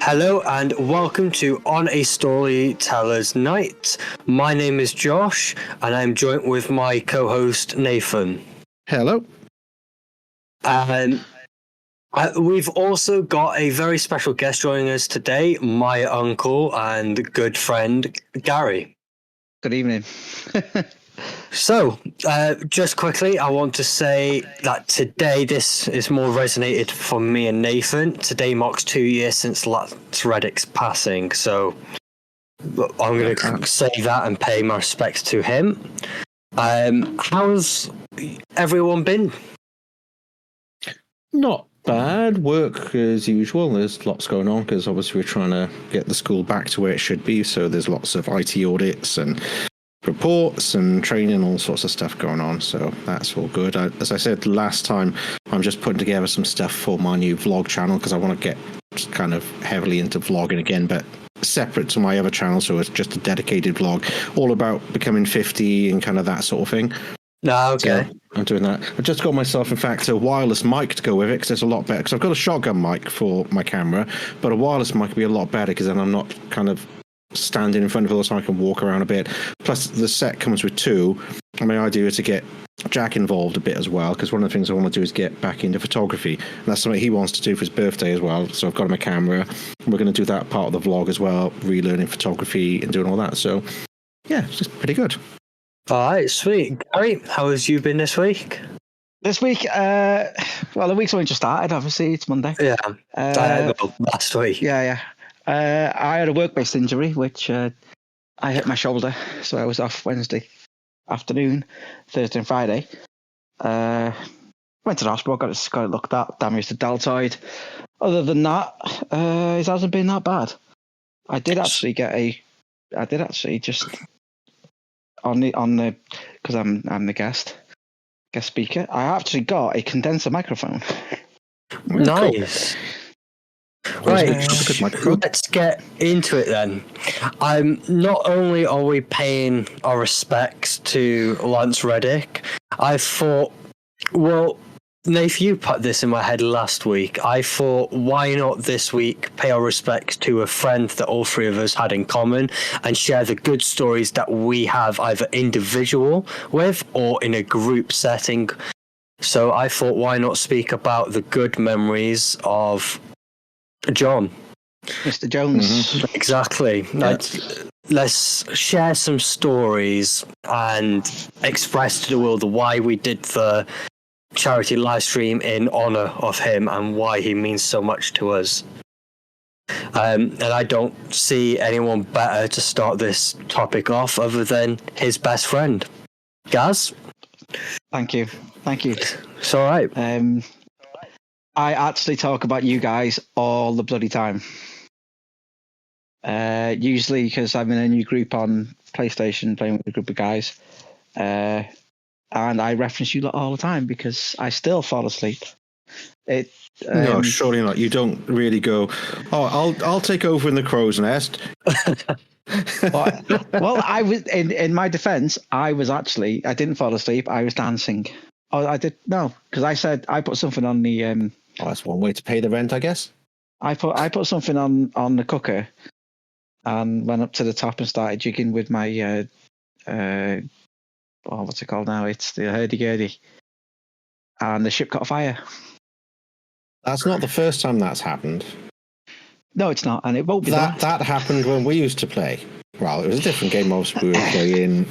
Hello and welcome to On a Storyteller's Night. My name is Josh and I'm joined with my co-host Nathan. Hello. And we've also got a very special guest joining us today, my uncle and good friend Gary. Good evening. So, just quickly, I want to say that today this is more resonated for me and Nathan. Today marks 2 years since Lance Reddick's passing, so I'm going to say that and pay my respects to him. How's everyone been? Not bad. Work as usual. There's lots going on because obviously we're trying to get the school back to where it should be, so there's lots of IT audits and reports and training, all sorts of stuff going on, so that's all good. As I said last time, I'm just putting together some stuff for my new vlog channel because I want to get kind of heavily into vlogging again, but separate to my other channel, so it's just a dedicated vlog all about becoming 50 and kind of that sort of thing. Okay. So I'm doing that. I've just got myself, in fact, a wireless mic to go with it because it's a lot better, because I've got a shotgun mic for my camera, but a wireless mic would be a lot better because then I'm not kind of standing in front of it, so I can walk around a bit. Plus, the set comes with two, and my idea is to get Jack involved a bit as well, because one of the things I want to do is get back into photography, and that's something he wants to do for his birthday as well. So I've got him a camera. We're going to do that part of the vlog as well, relearning photography and doing all that. So yeah, it's just pretty good. All right, sweet. Gary, how has you been this week? This week, well, the week's only just started. Obviously, it's Monday. Yeah, last week. Yeah. I had a work-based injury, which I hit my shoulder, so I was off Wednesday afternoon, Thursday and Friday. Went to the hospital, got it looked at, damaged the deltoid. Other than that, it hasn't been that bad. I did actually just on the because I'm the guest speaker. I actually got a condenser microphone. Nice. Cool. Right, let's get into it then. Not only are we paying our respects to Lance Reddick, I thought, well, Nath, you put this in my head last week. I thought, why not this week pay our respects to a friend that all three of us had in common and share the good stories that we have either individual with or in a group setting. So I thought, why not speak about the good memories of John. Mr. Jones. Mm-hmm. Exactly. Yeah. Let's share some stories and express to the world why we did the charity live stream in honor of him and why he means so much to us. And I don't see anyone better to start this topic off other than his best friend. Gaz? Thank you. It's all right. I actually talk about you guys all the bloody time. Usually because I'm in a new group on PlayStation playing with a group of guys. And I reference you lot all the time because I still fall asleep. No, surely not. You don't really go, I'll take over in the crow's nest. Well, I was in my defense, I didn't fall asleep. I was dancing. Oh, I did. No, because I put something on the, that's one way to pay the rent, I guess. I put something on the cooker and went up to the top and started jigging with my what's it called now? It's the hurdy-gurdy. And the ship caught fire. That's not the first time that's happened. No, it's not, and it won't be that happened when we used to play. Well, it was a different game. Obviously, we were playing.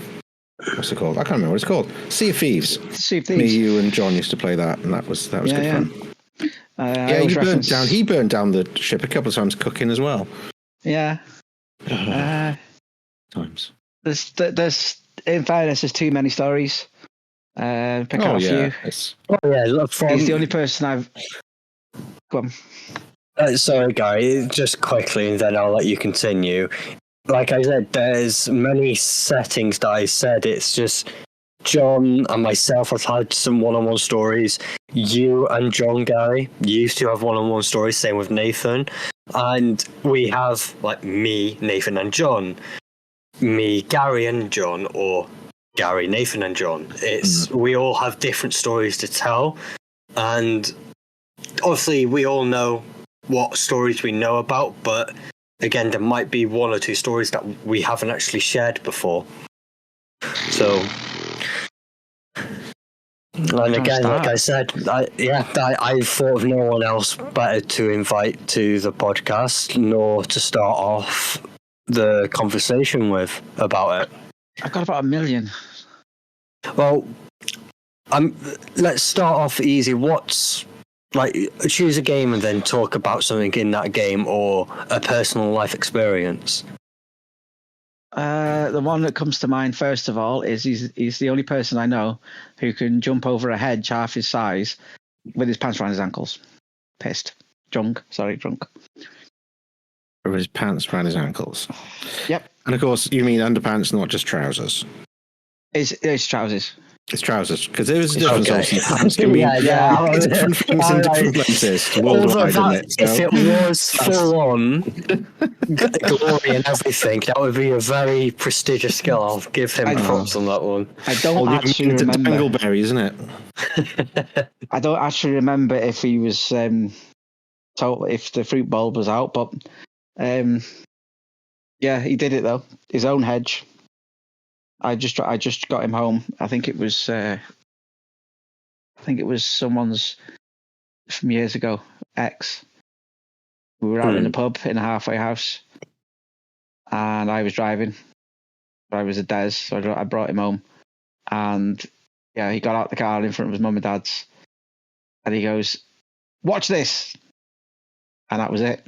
What's it called? I can't remember what it's called. Sea of Thieves. Sea of Thieves. Me, you, and John used to play that, and that was good fun. He burned down the ship a couple of times cooking as well. Yeah. Times. There's in fairness, there's too many stories. Pick out a few. He's the only person I've. Go on. Sorry, Gary. Just quickly, and then I'll let you continue. Like I said, there's many settings that I said. It's just John and myself have had some one-on-one stories. You and John, Gary, used to have one-on-one stories. Same with Nathan. And we have, like, me, Nathan and John. Me, Gary and John, or Gary, Nathan and John. We all have different stories to tell. And obviously we all know what stories we know about, but again, there might be one or two stories that we haven't actually shared before. So, and again, like I said, I thought of no one else better to invite to the podcast, nor to start off the conversation with about it. I've got about 1 million. Well, let's start off easy. What's choose a game and then talk about something in that game or a personal life experience. The one that comes to mind first of all is he's the only person I know who can jump over a hedge half his size with his pants around his ankles. Drunk. With his pants around his ankles. Yep. And of course, you mean underpants, not just trousers. It's trousers. It's trousers, because there is a difference. Obviously, pants can mean different things in different places worldwide, isn't it? If it was full on glory and everything, that would be a very prestigious skill. I'll give him props on that one. I don't actually remember. Dangleberry, isn't it? I don't actually remember if he was told if the fruit bowl was out, but yeah, he did it though. His own hedge. I just got him home. I think it was someone's from years ago. Ex. We were out in the pub in a halfway house, and I was driving. I was a Des, so I brought him home, and yeah, he got out the car in front of his mum and dad's, and he goes, "Watch this," and that was it.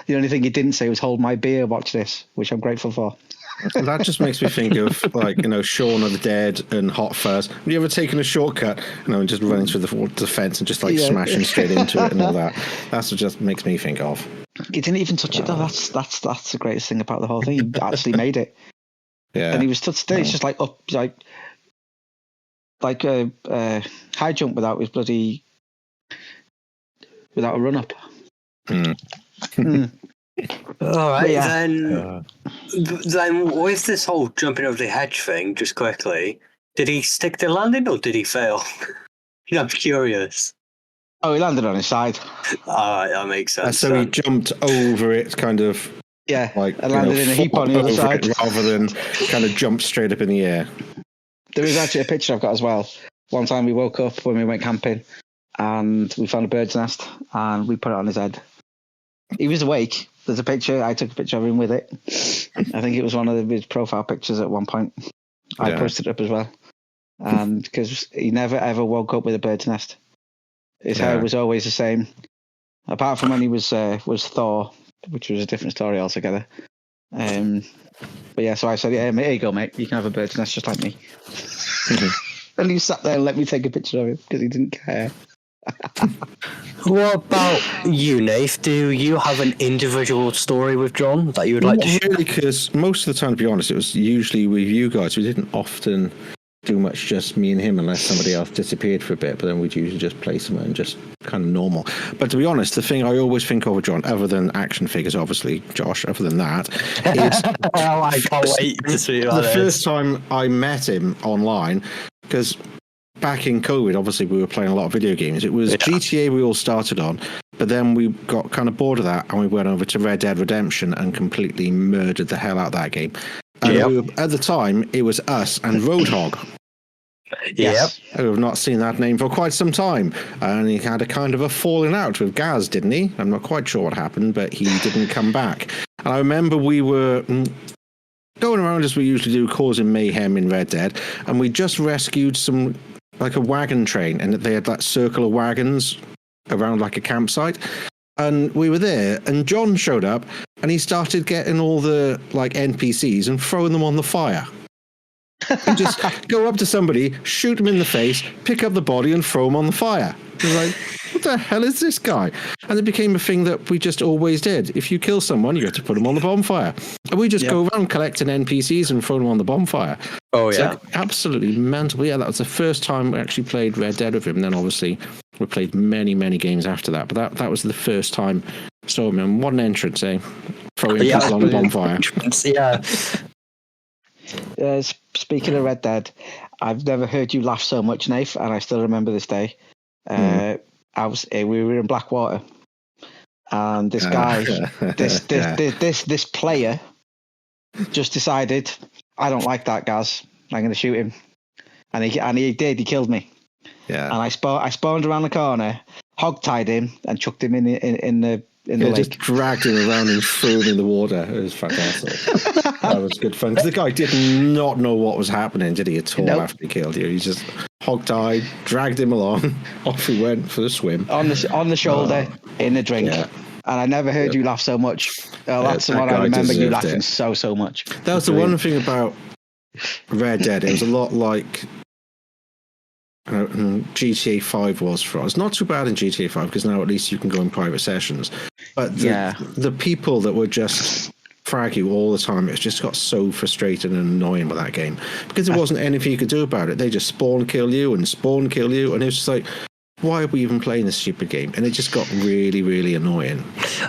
The only thing he didn't say was, "Hold my beer, watch this," which I'm grateful for. That just makes me think of Shaun of the Dead and Hot Fuzz. Have you ever taken a shortcut, and just running through the fence and just smashing straight into it and all that? That's what just makes me think of. He didn't even touch it though. That's the greatest thing about the whole thing. He actually made it. Yeah. And he was stood still. It's just up, like a high jump without a run up. All right, then with this whole jumping over the hedge thing, just quickly, did he stick the landing or did he fail? I'm curious. Oh, he landed on his side. All right, that makes sense. So he jumped over it, kind of. Yeah, and landed in a heap on the other side, rather than kind of jump straight up in the air. There is actually a picture I've got as well. One time we woke up when we went camping, and we found a bird's nest, and we put it on his head. He was awake. There's a picture. I took a picture of him with it. I think it was one of his profile pictures at one point. I posted it up as well. And because he never ever woke up with a bird's nest. His hair was always the same. Apart from when he was Thor, which was a different story altogether. But yeah, so I said, "Yeah, here you go, mate. You can have a bird's nest just like me." And he sat there and let me take a picture of him because he didn't care. What about you, Nath? Do you have an individual story with John that you would like to share? Really, because most of the time, to be honest, it was usually with you guys. We didn't often do much just me and him unless somebody else disappeared for a bit, but then we'd usually just play somewhere and just kind of normal. But to be honest, the thing I always think of with John, other than action figures, obviously, Josh, other than that, is I can't wait to see the first time I met him online, because back in COVID, obviously, we were playing a lot of video games. It was GTA we all started on, but then we got kind of bored of that and we went over to Red Dead Redemption and completely murdered the hell out of that game. And at the time, it was us and Roadhog. Yes. Who have not seen that name for quite some time. And he had a kind of a falling out with Gaz, didn't he? I'm not quite sure what happened, but he didn't come back. And I remember we were going around as we usually do, causing mayhem in Red Dead, and we just rescued a wagon train, and they had that circle of wagons around like a campsite. And we were there, and John showed up, and he started getting all the NPCs and throwing them on the fire. You just go up to somebody, shoot them in the face, pick up the body, and throw them on the fire. It was like, what the hell is this guy? And it became a thing that we just always did. If you kill someone, you have to put them on the bonfire. And we just go around collecting NPCs and throw them on the bonfire. Oh, yeah. Absolutely mental. Yeah, that was the first time we actually played Red Dead with him. And then obviously we played many, many games after that. But that was the first time. So, man, what an entrance, eh? Throwing people on the bonfire. Yeah. Speaking of Red Dead, I've never heard you laugh so much, Nath, and I still remember this day. We were in Blackwater, and this guy, this player, just decided, I don't like that, Gaz. I'm going to shoot him, and he did. He killed me. Yeah. And I spawned around the corner, hog-tied him, and chucked him in the lake. Just dragged him around and threw him in the water. It was fantastic. That was good fun because the guy did not know what was happening, did he, at all? After he killed you, he just hog-tied, dragged him along, off he went for the swim on the shoulder in the drink. Yeah. And I never heard you laugh so much. That's what I remember you laughing so much. That was the one thing about Red Dead. It was a lot like GTA 5 was for us. Not too bad in GTA 5 because now at least you can go in private sessions. But the people that would just frag you all the time, it just got so frustrating and annoying with that game because there wasn't anything you could do about it. They just spawn kill you, and it was just like, why are we even playing this stupid game? And it just got really, really annoying.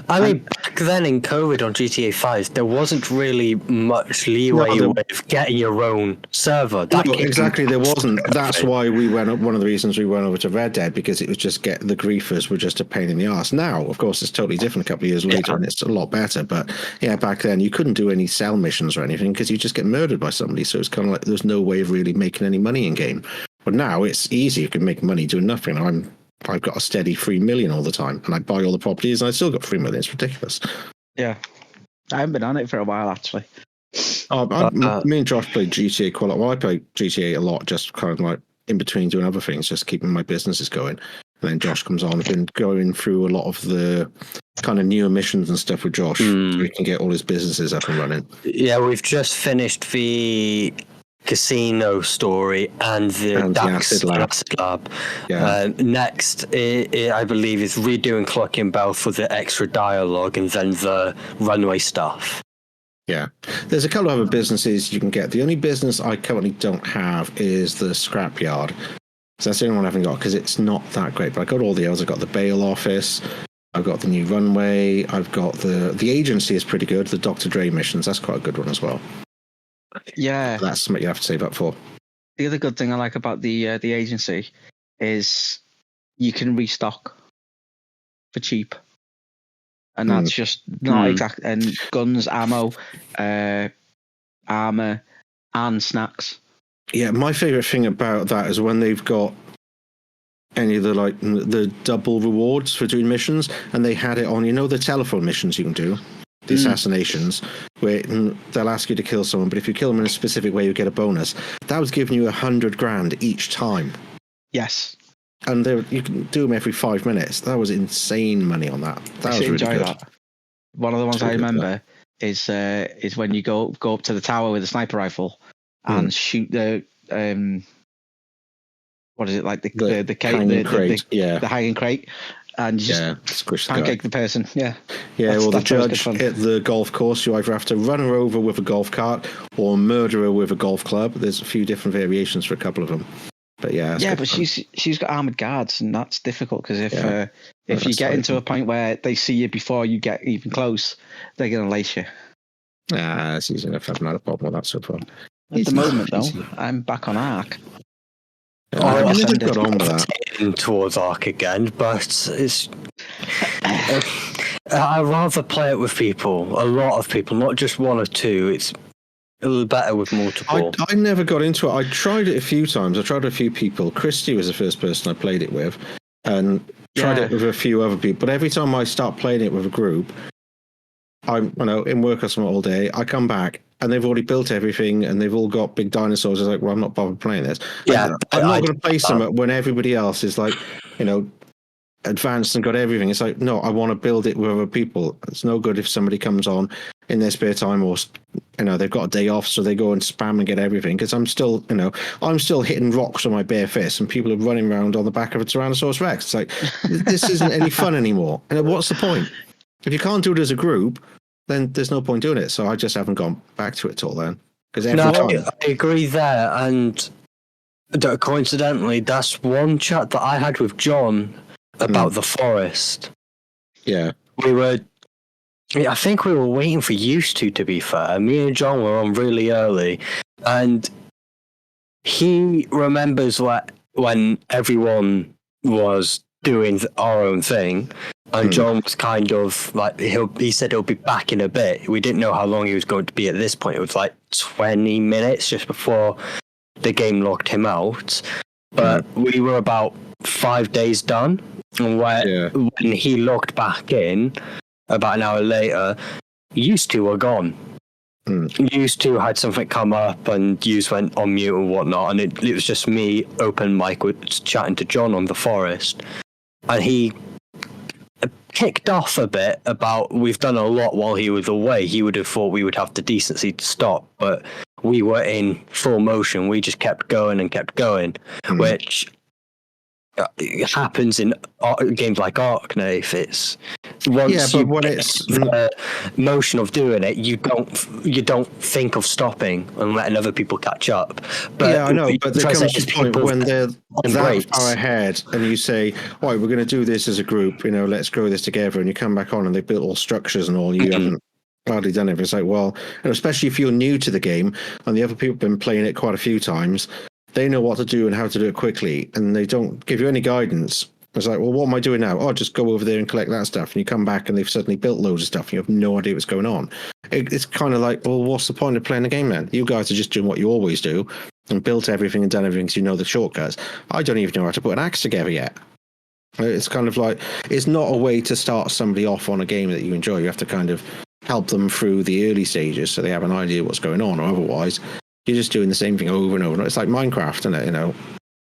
I mean, back then in COVID on GTA 5, there wasn't really much leeway with getting your own server. Exactly, there wasn't. That's why one of the reasons we went over to Red Dead, because it was just the griefers were just a pain in the arse. Now, of course, it's totally different a couple of years later, and it's a lot better. But yeah, back then you couldn't do any cell missions or anything because you just get murdered by somebody. So it's kind of like there's no way of really making any money in game. But now it's easy. You can make money doing nothing. I've got a steady 3 million all the time, and I buy all the properties, and I still got 3 million. It's ridiculous. Yeah, I haven't been on it for a while actually. Me and Josh played GTA quite a lot. Well, I play GTA a lot, just kind of like in between doing other things, just keeping my businesses going. And then Josh comes on. I've been going through a lot of the kind of newer missions and stuff with Josh, so we can get all his businesses up and running. Yeah, we've just finished the casino story and the acid lab. Yeah. Next, I believe, is redoing Clucking Bell for the extra dialogue and then the runway stuff. Yeah. There's a couple of other businesses you can get. The only business I currently don't have is the scrapyard. So that's the only one I haven't got because it's not that great. But I got all the others. I've got the bail office. I've got the new runway. I've got the agency is pretty good. The Dr. Dre missions, that's quite a good one as well. Yeah, that's something you have to save up for. The other good thing I like about the agency is you can restock for cheap, and that's just not exact. And guns, ammo, armor, and snacks. Yeah, my favorite thing about that is when they've got any of the double rewards for doing missions, and they had it on the telephone missions you can do. The assassinations, where they'll ask you to kill someone, but if you kill them in a specific way, you get a bonus. That was giving you 100 grand each time. Yes, and you can do them every 5 minutes. That was insane money on that. That was really good. That. One of the ones I remember is when you go up to the tower with a sniper rifle and shoot the what is it, like the hanging crate? The hanging crate. And you just pancake the person. Yeah. Yeah, well, the judge at the golf course, you either have to run her over with a golf cart or murder her with a golf club. There's a few different variations for a couple of them. But but she's got armoured guards, and that's difficult because if you get into a point where they see you before you get even close, they're going to lace you. That's easy enough. I've not a problem with that so far. At the moment, though, I'm back on Ark. I got on with that. Towards Ark again, but it's. I rather play it with people, a lot of people, not just one or two. It's a little better with multiple. I never got into it. I tried it a few times. I tried a few people. Christy was the first person I played it with, and tried it with a few other people. But every time I start playing it with a group, I'm in work or something all day. I come back and they've already built everything and they've all got big dinosaurs. It's like, well, I'm not bothered playing this. Yeah, I'm not going to play something when everybody else is like, advanced and got everything. It's like, no, I want to build it with other people. It's no good if somebody comes on in their spare time or they've got a day off, so they go and spam and get everything. Because I'm still hitting rocks with my bare fists and people are running around on the back of a Tyrannosaurus Rex. It's like, this isn't any fun anymore. And what's the point? If you can't do it as a group, then there's no point doing it. So I just haven't gone back to it at all then. Because I agree there. And coincidentally, that's one chat that I had with John about the forest. Yeah. I think we were waiting for used to be fair. Me and John were on really early. And he remembers when everyone was doing our own thing, And John was kind of like, he said he'll be back in a bit. We didn't know how long he was going to be at this point. It was like 20 minutes just before the game locked him out. But we were about 5 days done. And when he logged back in, about an hour later, used to were gone. Used to had something come up and used went on mute and whatnot. And it was just me, open mic, chatting to John on the forest. And he kicked off a bit about we've done a lot while he was away. He would have thought we would have the decency to stop, but we were in full motion. We just kept going and kept going, which happens in games like Arknave. It's once but when it's the motion of doing it, you don't think of stopping and letting other people catch up. But I know. But there comes a point when they're that far ahead, and you say, "All right, we're going to do this as a group. Let's grow this together." And you come back on, and they built all structures and all. You haven't hardly done it. It's like, well, especially if you're new to the game, and the other people have been playing it quite a few times. They know what to do and how to do it quickly, and they don't give you any guidance. It's like, well, what am I doing now? Oh, just go over there and collect that stuff. And you come back and they've suddenly built loads of stuff and you have no idea what's going on. It's kind of like, well, what's the point of playing the game then? You guys are just doing what you always do and built everything and done everything so you know the shortcuts. I don't even know how to put an axe together yet. It's kind of like, it's not a way to start somebody off on a game that you enjoy. You have to kind of help them through the early stages so they have an idea what's going on, or otherwise you're just doing the same thing over and over. It's like Minecraft, isn't it?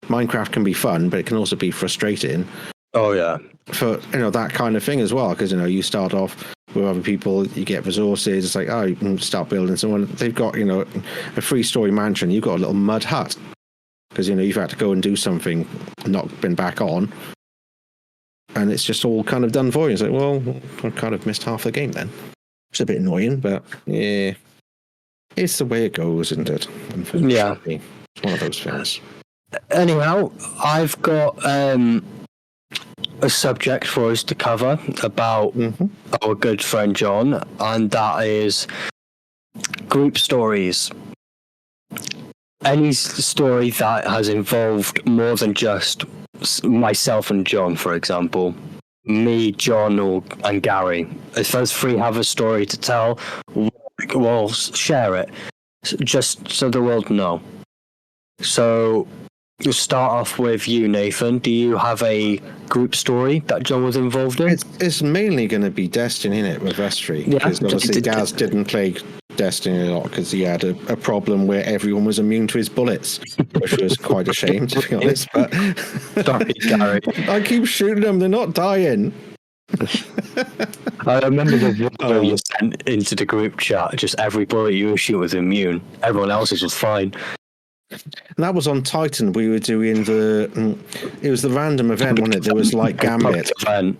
Minecraft can be fun, but it can also be frustrating. Oh yeah, for that kind of thing as well, because you start off with other people, you get resources. It's like, oh, you can start building someone. They've got a 3-story mansion. You've got a little mud hut because you've had to go and do something, not been back on, and it's just all kind of done for you. It's like, well, I kind of missed half the game then. It's a bit annoying, but yeah, it's the way it goes, isn't it? Yeah, it's one of those things. Anyhow, I've got a subject for us to cover about our good friend John, and that is group stories. Any story that has involved more than just myself and John, for example. Me, John, and Gary. If those three have a story to tell, we'll share it, just so the world know. So, we'll start off with you, Nathan. Do you have a group story that John was involved in? It's mainly going to be Destiny, innit, with us three. Because obviously Gaz didn't play Destiny a lot because he had a problem where everyone was immune to his bullets, which was quite a shame, to be honest. But sorry, Gary. I keep shooting them; they're not dying. I remember the video you sent into the group chat. Just every bullet you shoot was immune. Everyone else's was fine. And that was on Titan. We were doing it was the random event, wasn't it? There was like Gambit. Event.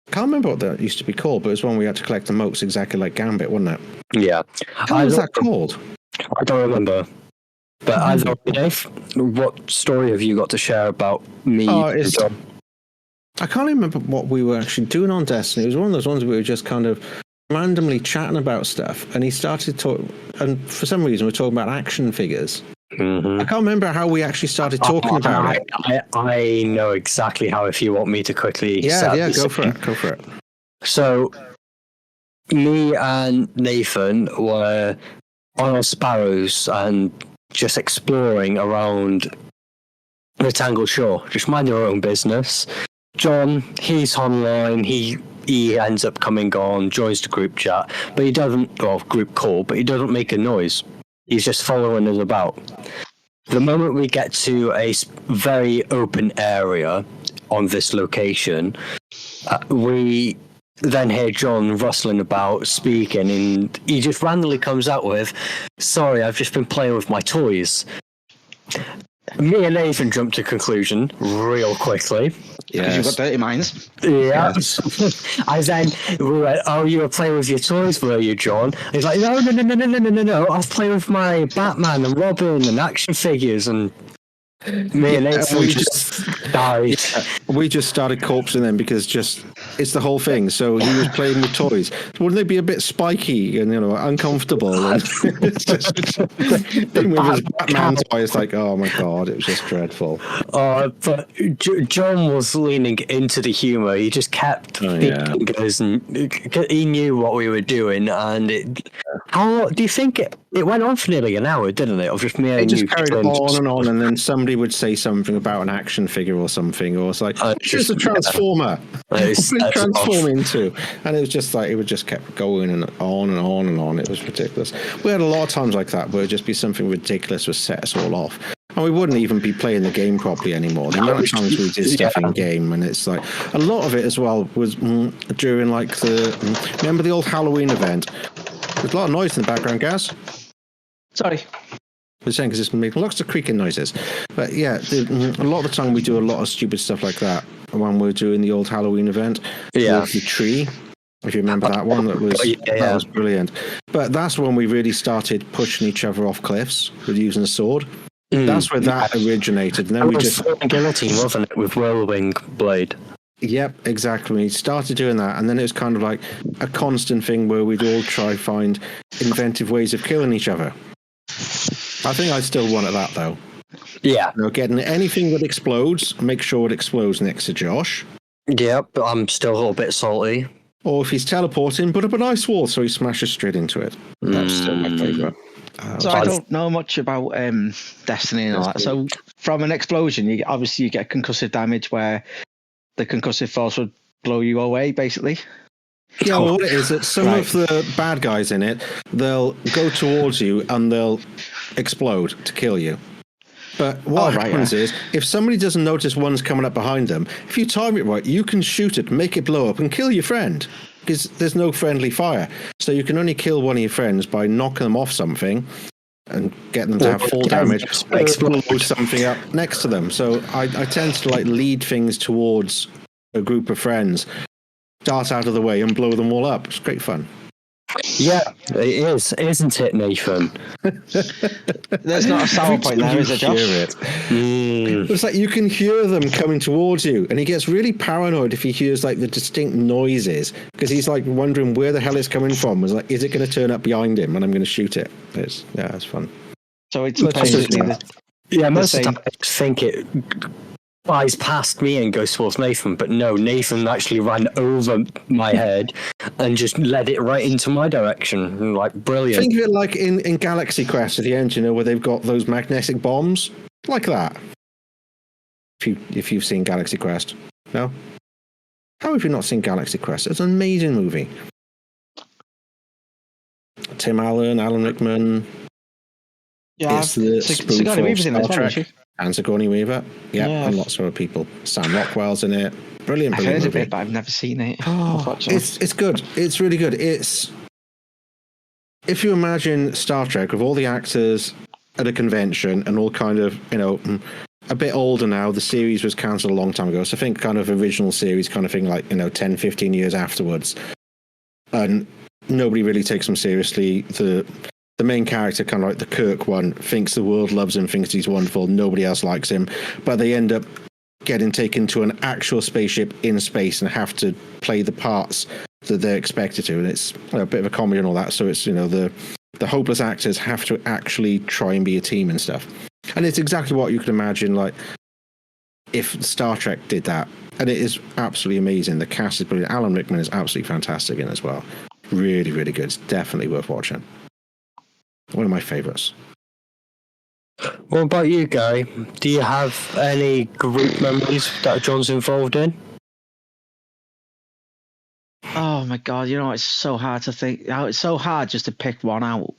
I can't remember what that used to be called, but it was one we had to collect the motes exactly like Gambit, wasn't it? Yeah. What was that called? I don't remember. But either Dave, what story have you got to share about me? I can't remember what we were actually doing on Destiny. It was one of those ones where we were just kind of randomly chatting about stuff, and he started talking, and for some reason we're talking about action figures. I can't remember how we actually started talking about it. I know exactly how, if you want me to quickly... go for it. So, me and Nathan were on our sparrows and just exploring around the Tangled Shore, just minding our own business. John, he's online, he ends up coming on, joins the group chat, but he doesn't, group call, but he doesn't make a noise. He's just following us about. The moment we get to a very open area on this location, we then hear John rustling about, speaking, and he just randomly comes out with, "Sorry, I've just been playing with my toys." Me and Nathan jumped to conclusion real quickly. Because you've got dirty minds. Yeah. And then we went, "Oh, you were playing with your toys, were you, John?" And he's like, No. I was playing with my Batman and Robin and action figures, and me and Nathan just died. We just started corpsing them because just It's the whole thing. So he was playing with toys. Wouldn't they be a bit spiky and uncomfortable? And it's just thing with his Batman toy. It's like, oh my god, it was just dreadful. But John was leaning into the humor. He just kept thinking us, and he knew what we were doing. And how do you think it went on for nearly an hour, didn't it? Of just me and just you carried on, and then somebody would say something about an action figure or something, or it's like, it's a transformer. What did it transform into? And it was just like, it would just kept going and on and on and on. It was ridiculous. We had a lot of times like that where it'd just be something ridiculous would set us all off. And we wouldn't even be playing the game properly anymore. The amount of times we did stuff in game, and it's like, a lot of it as well was during like remember the old Halloween event? There's a lot of noise in the background, Gaz. Sorry. I was saying because it's making lots of creaking noises. But yeah, a lot of the time we do a lot of stupid stuff like that when we're doing the old Halloween event. Yeah. With the tree. If you remember that one, that was brilliant. But that's when we really started pushing each other off cliffs with using a sword. That's where that originated. And then we just guillotine, wasn't it, with whirlwind blade? Yep, exactly. We started doing that, and then it was kind of like a constant thing where we'd all try find inventive ways of killing each other. I think I still want that though. Yeah. Getting anything that explodes, make sure it explodes next to Josh. Yeah, but I'm still a little bit salty. Or if he's teleporting, put up an ice wall so he smashes straight into it. That's still my favourite. So I don't know much about Destiny and all that. So from an explosion, you get concussive damage where the concussive force would blow you away, basically. Yeah, well, what it is that some of the bad guys in it, they'll go towards you and they'll explode to kill you. But what happens is, if somebody doesn't notice one's coming up behind them, if you time it right, you can shoot it, make it blow up, and kill your friend. Because there's no friendly fire. So you can only kill one of your friends by knocking them off something and getting them to have full damage, or blow something up next to them. So I tend to lead things towards a group of friends, dart out of the way and blow them all up. It's great fun. Yeah, it is, isn't it, Nathan? There's not a sour point there, is there, Josh? It's like you can hear them coming towards you, and he gets really paranoid if he hears the distinct noises, because he's wondering where the hell it's coming from. It's like, is it going to turn up behind him and I'm going to shoot it? It's fun. So it's basically most of the time I think it flies past me and goes towards Nathan, but no, Nathan actually ran over my head and just led it right into my direction. Brilliant. Think of it like in Galaxy Quest at the end, where they've got those magnetic bombs, like that. If you've seen Galaxy Quest, no? How have you not seen Galaxy Quest? It's an amazing movie. Tim Allen, Alan Rickman. Yeah, it's the Sigourney Weaver's in Star Trek. And Sigourney Weaver, and lots of other people. Sam Rockwell's in it. Brilliant. I've heard movie. of it, but I've never seen it. It's good. It's really good. It's, if you imagine Star Trek with all the actors at a convention and all kind of, a bit older now. The series was cancelled a long time ago, so I think kind of original series kind of thing, 10, 15 years afterwards, and nobody really takes them seriously. The main character, kind of like the Kirk one, thinks the world loves him, thinks he's wonderful, nobody else likes him, but they end up getting taken to an actual spaceship in space and have to play the parts that they're expected to. And it's a bit of a comedy and all that, so it's, the hopeless actors have to actually try and be a team and stuff. And it's exactly what you could imagine, if Star Trek did that. And it is absolutely amazing. The cast is brilliant. Alan Rickman is absolutely fantastic in as well. Really, really good. It's definitely worth watching. One of my favourites. What about you, Gary? Do you have any group memories that John's involved in? Oh my god, it's so hard to think. It's so hard just to pick one out.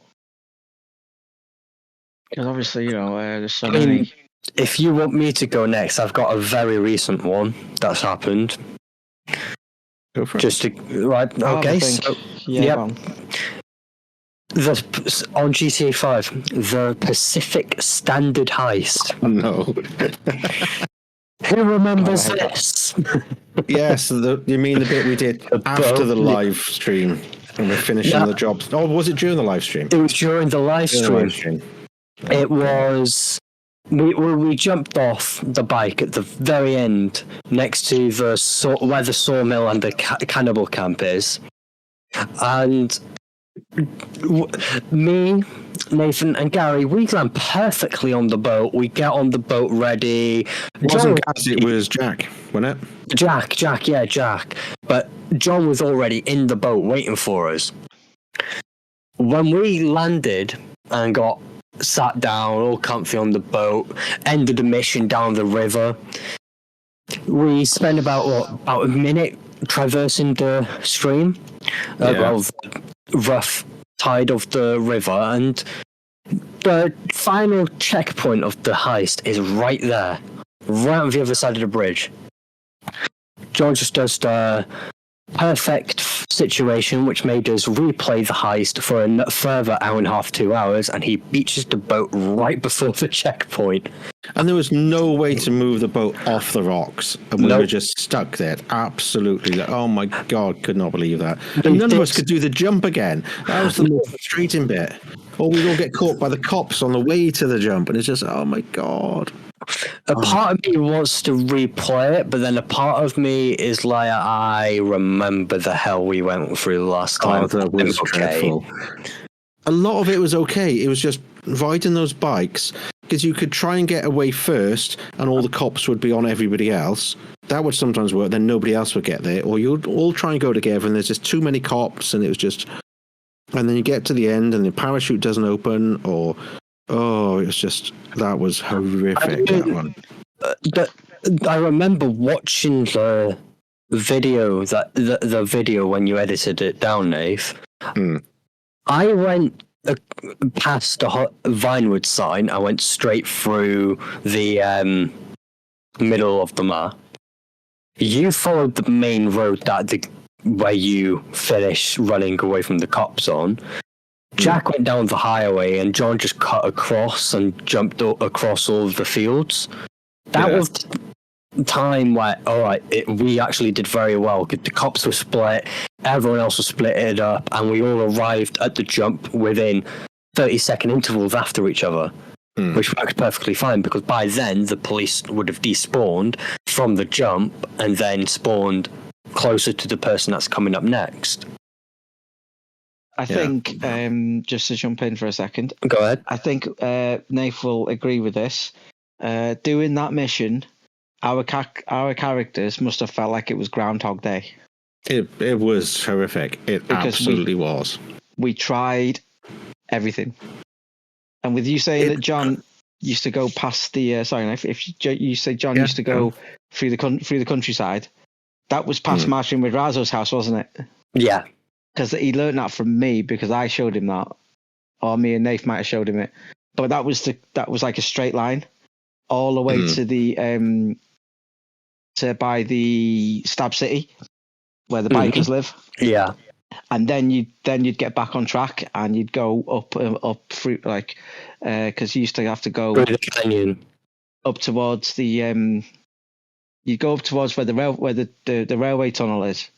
Because obviously, there's so many. If you want me to go next, I've got a very recent one that's happened. Go for it. Just to, right, okay. So, on GTA 5, the Pacific Standard heist. Oh, no. Who remembers this? Yes, you mean the bit we did after the live stream when we're finishing the jobs. Oh, was it during the live stream? It was during the live stream. It was we jumped off the bike at the very end, next to where the sawmill and the cannibal camp is, and me, Nathan, and Gary, we land perfectly on the boat. We get on the boat ready. It was Jack, wasn't it? Jack. But John was already in the boat waiting for us. When we landed and got sat down, all comfy on the boat, ended the mission down the river, we spent about a minute traversing the stream, the rough tide of the river, and the final checkpoint of the heist is right there, right on the other side of the bridge. John just does the perfect situation, which made us replay the heist for a further hour and a half, 2 hours, and he beaches the boat right before the checkpoint. And there was no way to move the boat off the rocks, and we were just stuck there. Absolutely. Oh my God, could not believe that. And none of us could do the jump again. That was the most frustrating bit. Or we'd all get caught by the cops on the way to the jump, and it's just, oh my God. A part of me wants to replay it, but then a part of me is like, I remember the hell we went through last time. Oh, that was dreadful. A lot of it was okay. It was just riding those bikes, because you could try and get away first, and all the cops would be on everybody else. That would sometimes work, then nobody else would get there. Or you'd all try and go together, and there's just too many cops, and it was just... And then you get to the end, and the parachute doesn't open, or... Oh, it was just... That was horrific, that one. I remember watching the video, the video when you edited it down, Nave. I went past the Vinewood sign. I went straight through the middle of the map. You followed the main road where you finish running away from the cops on. Jack went down the highway, and John just cut across and jumped across all of the fields. That was the time where, we actually did very well. The cops were split, everyone else was split it up, and we all arrived at the jump within 30-second intervals after each other, which worked perfectly fine, because by then the police would have despawned from the jump and then spawned closer to the person that's coming up next. I think, just to jump in for a second. Go ahead. I think Nath will agree with this. Doing that mission, our characters must have felt like it was Groundhog Day. It was horrific. It absolutely was. We tried everything. And with you saying that John used to go past the... sorry, Nath, if you say John used to go through the countryside, that was past Martin Rizzo's house, wasn't it? Yeah. Because he learned that from me, because I showed him that, or me and Nath might have showed him it. But that was like a straight line all the way to the to by the Stab City where the bikers live. Yeah, and then you'd get back on track, and you'd go up through because you used to have to go through the canyon up towards the you go up towards where the railway tunnel is.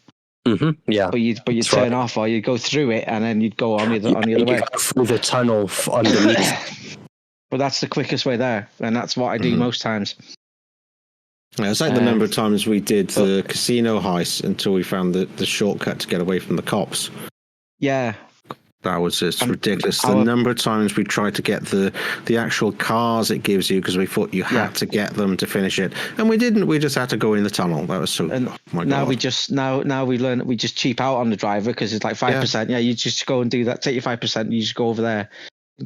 Yeah, but you turn off, or you go through it, and then you'd go on the other way through the tunnel underneath. But that's the quickest way there, and that's what I do most times. Yeah, it's like the number of times we did the casino heist until we found the shortcut to get away from the cops. Yeah. That was just ridiculous. The number of times we tried to get the actual cars it gives you, because we thought you had to get them to finish it, and we didn't. We just had to go in the tunnel. That was so. And now we just now we learn that we just cheap out on the driver, because it's like 5%. Yeah, you just go and do that. Take your 5%. You just go over there.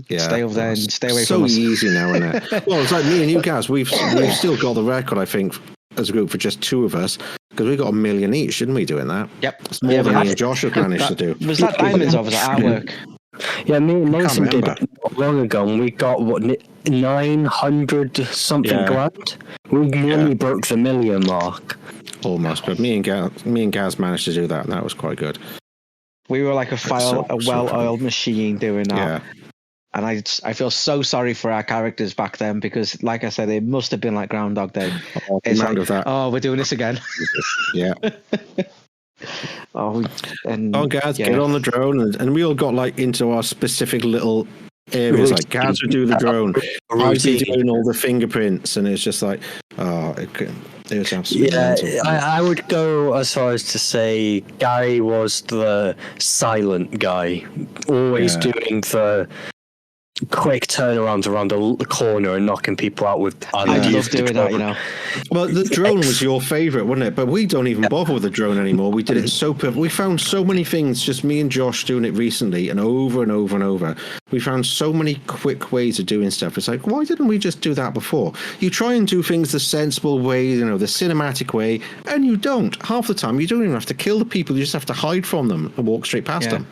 Yeah, stay over there and stay away from us. So easy now, isn't it? Well, it's like me and you guys. We've still got the record, I think, as a group for just two of us, because we got 1 million each, didn't we? Doing that. Yep, it's more than me and Josh have managed to do. Was that diamonds or was that artwork? Yeah, me and Nathan did it not long ago, and we got 900 something grand. We nearly broke the 1 million mark. Almost, but me and Gaz managed to do that, and that was quite good. We were like a well-oiled machine doing that. Yeah. And I feel so sorry for our characters back then, because, like I said, it must have been like Groundhog Day. It's like, we're doing this again. Yeah. Guys, get on the drone, and we all got like into our specific little areas like Gaz would do the drone, I'd be routine. doing all the fingerprints, and it's just like, it was absolutely mental. I would go as far as to say Gary was the silent guy, always doing the quick turnarounds around the corner and knocking people out with. I love doing that, you know. Well, the drone was your favourite, wasn't it? But we don't even bother with the drone anymore. We did it so perfect. We found so many things, just me and Josh doing it recently, and over and over and over. We found so many quick ways of doing stuff. It's like, why didn't we just do that before? You try and do things the sensible way, you know, the cinematic way, and you don't. Half the time, you don't even have to kill the people. You just have to hide from them and walk straight past them.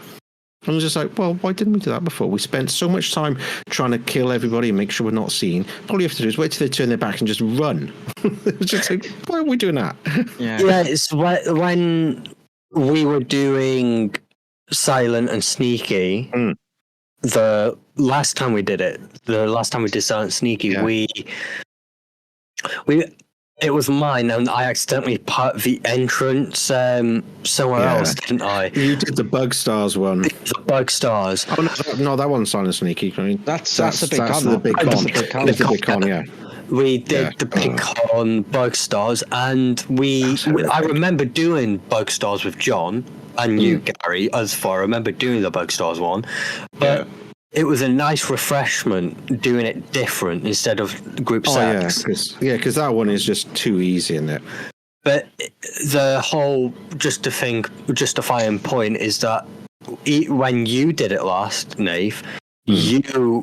I was just like, well, why didn't we do that before? We spent so much time trying to kill everybody and make sure we're not seen. All you have to do is wait till they turn their back and just run. It's just like, why are we doing that? Yeah, it's when we were doing Silent and Sneaky, the last time we did Silent and Sneaky, it was mine, and I accidentally put the entrance somewhere else, didn't I? You did the Bug Stars one. The Bug Stars. Oh no, that one's Silent Sneaky. I mean, that's a big con. The big con. That's the big con, yeah. We did the big con Bug Stars, and I remember doing Bug Stars with John and you, Gary, as far I remember doing the Bug Stars one, but it was a nice refreshment doing it different instead of group sex. Because that one is just too easy, isn't it? But the whole justifying point is that when you did it last, Nave, I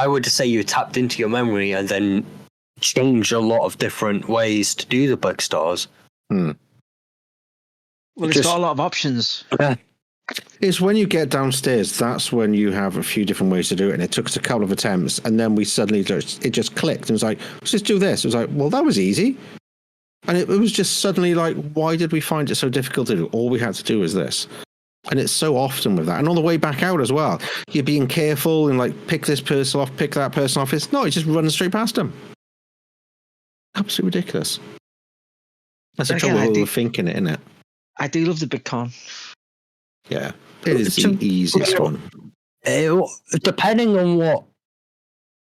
would say you tapped into your memory and then changed a lot of different ways to do the Bug Stars. Well, it's got a lot of options. Yeah. It's when you get downstairs, that's when you have a few different ways to do it. And it took us a couple of attempts, and then we suddenly it just clicked. And it was like, let's just do this. It was like, well, that was easy. And it was just suddenly like, why did we find it so difficult to do? All we had to do was this. And it's so often with that. And on the way back out as well, you're being careful and like, pick this person off, pick that person off. It's just running straight past them. Absolutely ridiculous. That's the trouble with overthinking it, isn't it? I do love the big con. Yeah, it is the easiest one. Depending on what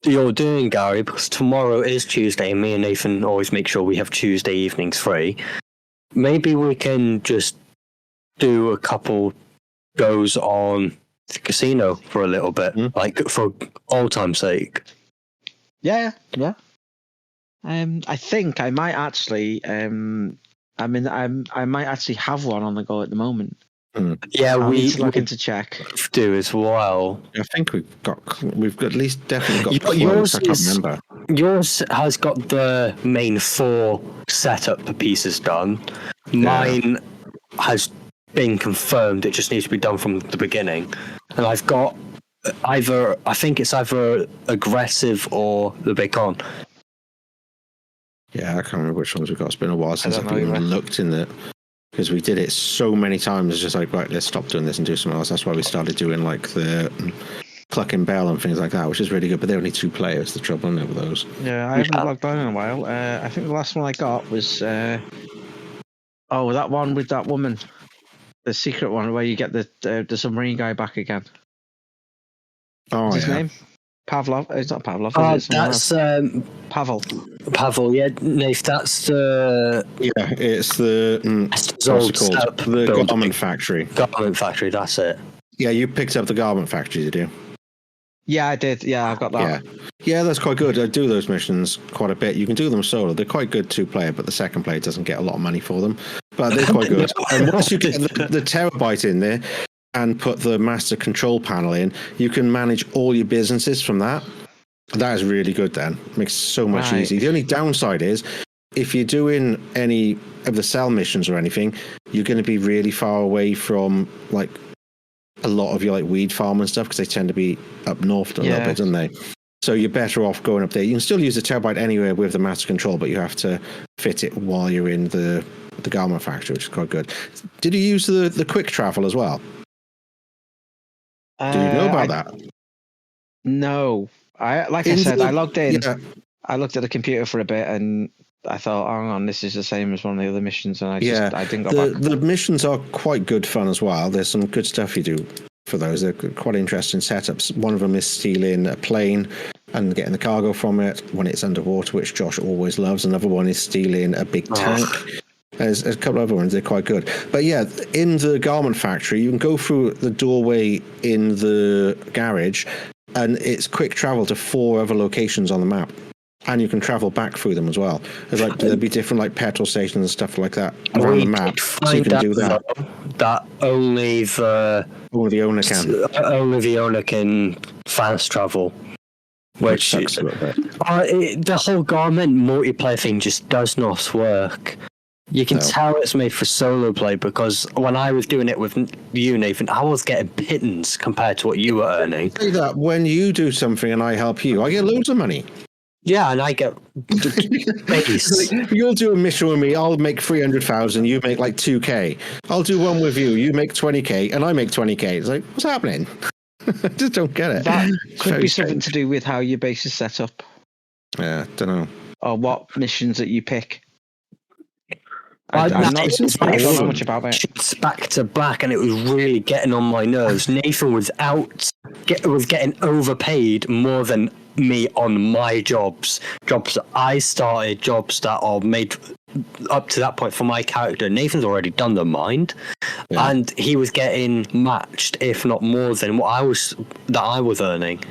you're doing, Gary, because tomorrow is Tuesday, and me and Nathan always make sure we have Tuesday evenings free. Maybe we can just do a couple goes on the casino for a little bit, like for old time's sake. Yeah. I think I might actually. I might actually have one on the go at the moment. Yeah, we looking to check. Do as well. I think we've at least definitely got yours. I can't remember. Yours has got the main 4 setup pieces done. Mine has been confirmed. It just needs to be done from the beginning. And I've got I think it's either aggressive or the big con. Yeah, I can't remember which ones we've got. It's been a while since I've even looked in it. Because we did it so many times, it's just like, right, let's stop doing this and do something else. That's why we started doing like the Cluck and Bell and things like that, which is really good. But they're only 2 players, the trouble, isn't it, with those? Yeah, I haven't logged on in a while. I think the last one I got was that one with that woman, the secret one where you get the submarine guy back again. What's his name? Pavlov. It's not Pavlov. That's Pavel. Pavel. Yeah, Nate. That's the. It's the. What's it called? The Garment Factory. Garment Factory. That's it. Yeah, you picked up the Garment Factory, did you? Yeah, I did. Yeah, I've got that. Yeah, that's quite good. I do those missions quite a bit. You can do them solo. They're quite good 2-player, but the second player doesn't get a lot of money for them. But they're quite good. And once you get the terabyte in there and put the master control panel in, you can manage all your businesses from that. That is really good then. Makes it so much easier. The only downside is if you're doing any of the cell missions or anything, you're going to be really far away from like a lot of your like weed farm and stuff because they tend to be up north a little bit, don't they? So you're better off going up there. You can still use the terabyte anywhere with the master control, but you have to fit it while you're in the Garment Factory, which is quite good. Did you use the quick travel as well? Do you know about that? No. I said, I logged in. Yeah. I looked at the computer for a bit and I thought, hang on, this is the same as one of the other missions, and I didn't go back. The missions are quite good fun as well. There's some good stuff you do for those. They're quite interesting setups. One of them is stealing a plane and getting the cargo from it when it's underwater, which Josh always loves. Another one is stealing a big tank. There's a couple of other ones, they're quite good. But yeah, in the garment factory, you can go through the doorway in the garage, and it's quick travel to 4 other locations on the map. And you can travel back through them as well. There'll be different like petrol stations and stuff like that around the map, so you can do that. That only the owner can. Only the owner can fast travel. Which sucks a little bit. The whole garment multiplayer thing just does not work. You can tell it's made for solo play, because when I was doing it with you, Nathan, I was getting pittance compared to what you were earning. Say that when you do something and I help you, I get loads of money. Yeah, and I get base. You'll do a mission with me, I'll make 300,000, you make like 2k. I'll do one with you make 20k, and I make 20k. It's like, what's happening? I just don't get it. That could be something to do with how your base is set up. Yeah, don't know. Or what missions that you pick. I'm not much about it. It's back to back, and it was really getting on my nerves. Nathan was getting overpaid more than me on my jobs that I started, jobs that are made up to that point for my character. Nathan's already done the mind, and he was getting matched, if not more than what I was earning.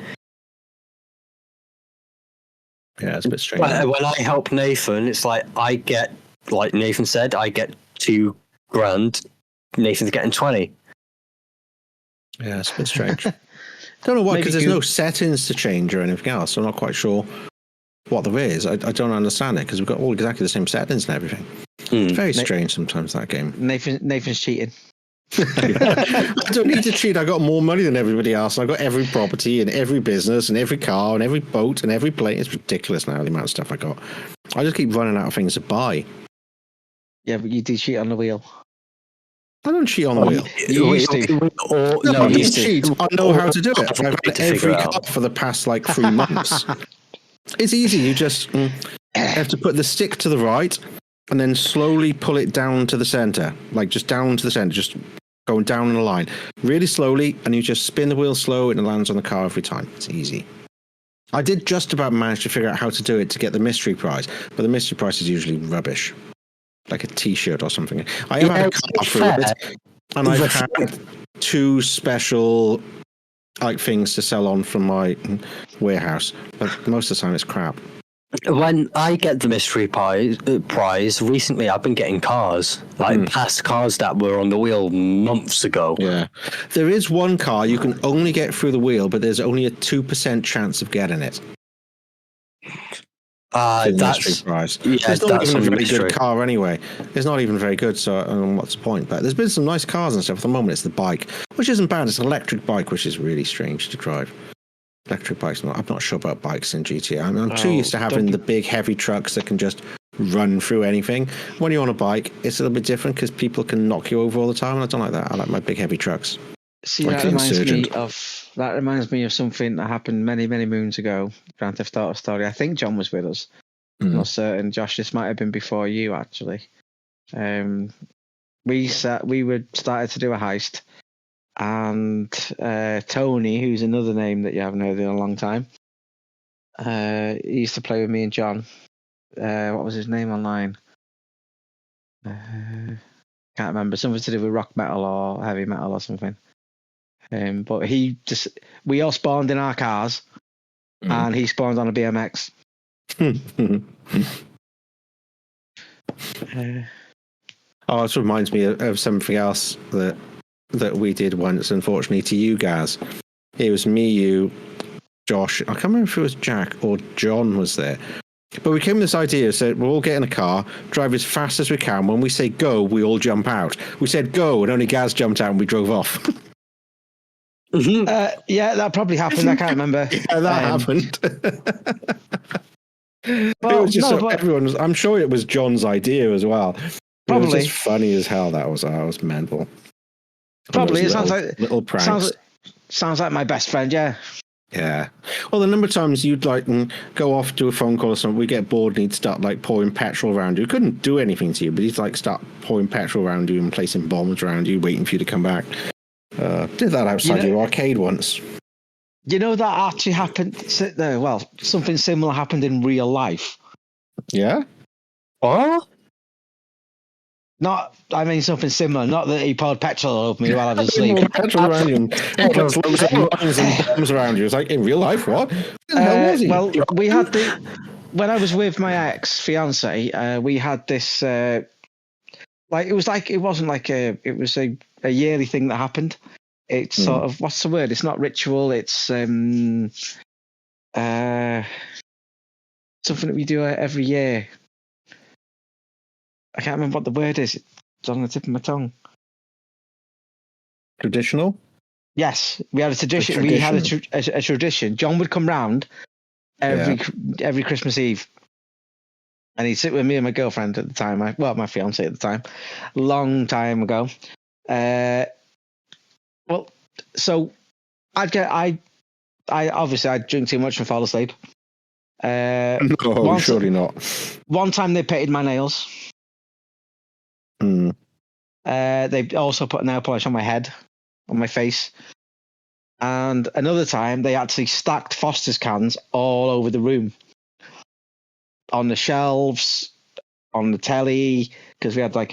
Yeah, it's a bit strange. When I help Nathan, it's like I get, like Nathan said, I get $2,000. Nathan's getting 20. Yeah, it's a bit strange. Don't know why, because there's no settings to change or anything else. So I'm not quite sure what there is. I don't understand it, because we've got all exactly the same settings and everything. It's very strange sometimes, that game. Nathan's cheating. I don't need to cheat. I got more money than everybody else. I got every property and every business and every car and every boat and every plane. It's ridiculous now, the amount of stuff I got. I just keep running out of things to buy. Yeah, but you do cheat on the wheel. I don't cheat on the wheel. You used to. No, I cheat. I know how to do it. I've had every car for the past 3 months. It's easy. You just have to put the stick to the right and then slowly pull it down to the center. Just down to the center, just going down in a line. Really slowly, and you just spin the wheel slow and it lands on the car every time. It's easy. I did just about manage to figure out how to do it to get the mystery prize, but the mystery prize is usually rubbish. Like a T-shirt or something. I have had a car through it, and I've had 2 special things to sell on from my warehouse, but most of the time it's crap. When I get the mystery prize, recently I've been getting cars, past cars that were on the wheel months ago. Yeah, there is one car you can only get through the wheel, but there's only a 2% chance of getting it. That's prize. Yeah, it's not that's even a very mystery. good car anyway. It's not even very good, so what's the point? But there's been some nice cars and stuff. At the moment, it's the bike, which isn't bad. It's an electric bike, which is really strange to drive. Electric bikes. I'm not sure about bikes in GTA. I'm too used to having the big, heavy trucks that can just run through anything. When you're on a bike, it's a little bit different because people can knock you over all the time, and I don't like that. I like my big, heavy trucks. See, that reminds me of something that happened many, many moons ago. Grand Theft Auto story. I think John was with us. I'm not certain. Josh, this might have been before you actually. We started to do a heist, and Tony, who's another name that you haven't heard in a long time, he used to play with me and John. What was his name online? Can't remember. Something to do with rock metal or heavy metal or something. But we all spawned in our cars, and he spawned on a BMX. This reminds me of something else that we did once, unfortunately, to you guys. It was me, you, Josh. I can't remember if it was Jack or John was there. But we came with this idea, said we'll all get in a car, drive as fast as we can. When we say go, we all jump out. We said go, and only Gaz jumped out and we drove off. Yeah, that probably happened. I can't remember. Yeah, that happened. It was just I'm sure it was John's idea as well. Probably. It was just funny as hell. That was mental. Probably. It sounds like little pranks. Sounds like my best friend. Yeah. Yeah. Well, the number of times you'd go off to a phone call or something, we get bored and he'd start pouring petrol around you. He couldn't do anything to you, but he'd start pouring petrol around you and placing bombs around you, waiting for you to come back. Did that outside your arcade once. You know that actually happened. Well, something similar happened in real life. Yeah. What? I mean something similar. Not that he poured petrol over me while I was asleep. Petrol around you and put loads of mines and bombs around you. It's like, in real life, what? Where the hell was he? Well, we had when I was with my ex-fiance, we had this, it was a yearly thing that happened. It's sort of, what's the word? It's not ritual. It's something that we do every year. I can't remember what the word is. It's on the tip of my tongue. Traditional? Yes, we had a tradition. We had a tradition. John would come round every Christmas Eve, and he'd sit with me and my girlfriend at the time. My fiance at the time, a long time ago. So I obviously I'd drink too much and fall asleep. No, surely not. One time they painted my nails. They also put nail polish on my head, on my face. And another time they actually stacked Foster's cans all over the room. On the shelves, on the telly, because we had they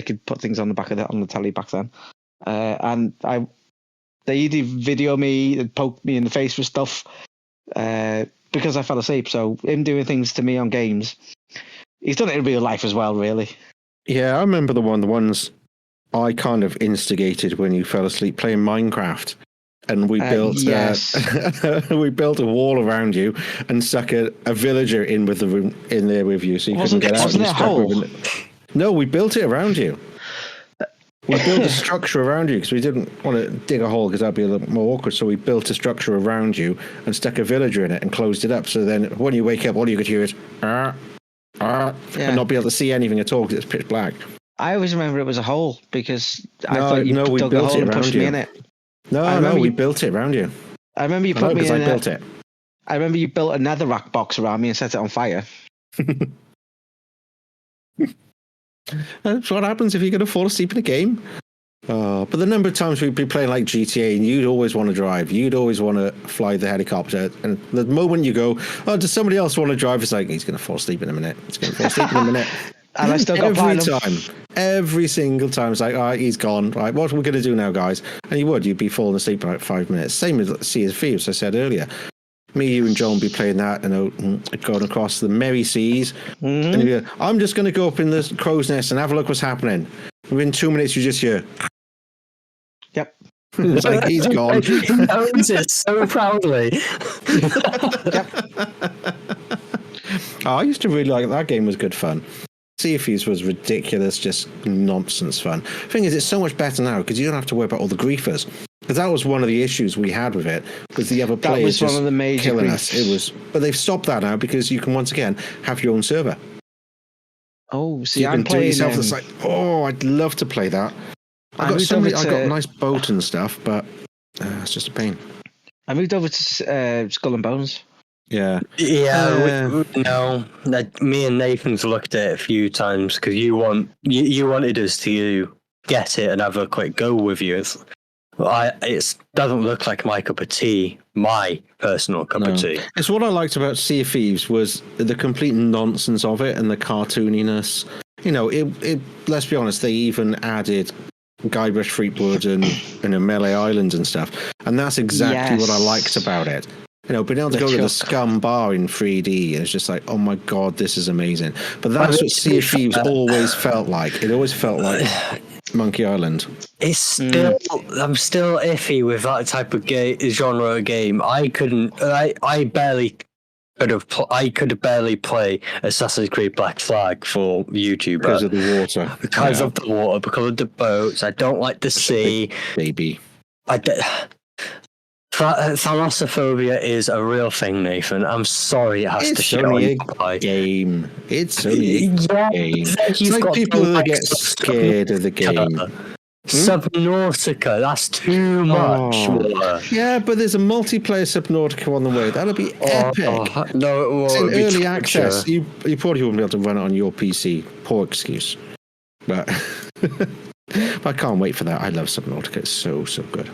could put things on the back of on the telly back then. And they either video me and poke me in the face with stuff because I fell asleep. So him doing things to me on games, he's done it in real life as well, really. Yeah, I remember the ones I kind of instigated when you fell asleep playing Minecraft. And we built we built a wall around you and stuck a villager in there with you, so you couldn't get out. Wasn't it a hole? No, we built it around you. We built a structure around you because we didn't want to dig a hole because that'd be a little more awkward. So we built a structure around you and stuck a villager in it and closed it up. So then when you wake up, all you could hear is and not be able to see anything at all because it's pitch black. I always remember it was a hole because I thought you dug a hole and pushed me in it. No, we built it around you. I remember you put me in I built it. I remember you built a netherrack box around me and set it on fire. That's what happens if you're going to fall asleep in a game. But the number of times we'd be playing like GTA and you'd always want to drive. You'd always want to fly the helicopter. And the moment you go, does somebody else want to drive? It's like, he's going to fall asleep in a minute. He's going to fall asleep in a minute. And I still got every single time, it's like, all right, he's gone. Right, what are we going to do now, guys? And you'd be falling asleep in about 5 minutes. Same with Sea of Thieves, I said earlier. Me, you, and John be playing that and going across the merry seas. Mm-hmm. And you'd be like, I'm just going to go up in the crow's nest and have a look what's happening. Within 2 minutes, you just hear. Yep. It's like, he's gone. He owns it so proudly. I used to really like that game. Was good fun. Sea of Thieves was ridiculous, just nonsense fun. The thing is, it's so much better now because you don't have to worry about all the griefers. Because that was one of the issues we had with it, because the other players was one of the major killing griefs. us. But they've stopped that now because you can once again have your own server. Oh, see, you can do it yourself. It's like, I'd love to play that. I got a nice boat and stuff, but it's just a pain. I moved over to Skull and Bones. Yeah. Yeah, me and Nathan's looked at it a few times because you wanted us to get it and have a quick go with you. It doesn't look like my cup of tea, my personal cup of tea. It's what I liked about Sea of Thieves was the complete nonsense of it and the cartooniness. You know, it let's be honest, they even added Guybrush Threepwood and Melee Islands and stuff. And that's exactly what I liked about it. You know, being able to go to the Scum Bar in 3D, and it's just like, oh my God, this is amazing. But that's what Sea of Thieves always felt like. It always felt like Monkey Island. It's still, I'm still iffy with that type of genre of game. I could barely play Assassin's Creed Black Flag for YouTube because of the water. Because of the water, because of the boats. I don't like the sea. Baby. Thalassophobia is a real thing, Nathan. I'm sorry it has to show you. Game. It's only a game. It's like people that get scared of the game. Subnautica, that's too much. Yeah, but there's a multiplayer Subnautica on the way. That'll be epic. No, it won't. It's in early access. You probably wouldn't be able to run it on your PC. Poor excuse. But But I can't wait for that. I love Subnautica. It's so good.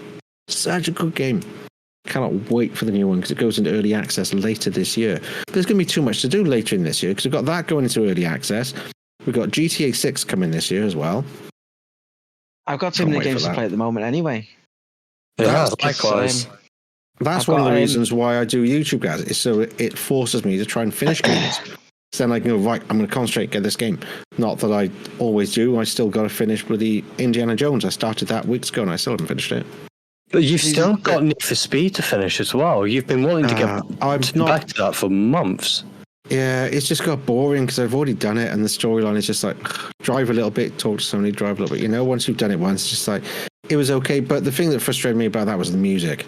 Such a good game. Cannot wait for the new one because it goes into early access later this year. There's going to be too much to do later in this year because we've got that going into early access. We've got GTA 6 coming this year as well. I've got too many games to play at the moment anyway. Yeah, likewise. That's one of the reasons why I do YouTube, guys. Is so it forces me to try and finish games. So then I can go, right, I'm going to concentrate, get this game. Not that I always do. I still got to finish with the Indiana Jones. I started that weeks ago and I still haven't finished it. But you've still got Need for Speed to finish as well. You've been wanting to get back to that for months. Yeah, it's just got boring because I've already done it, and the storyline is just like drive a little bit, talk to somebody, drive a little bit. Once you've done it once, it's just like it was okay. But the thing that frustrated me about that was the music.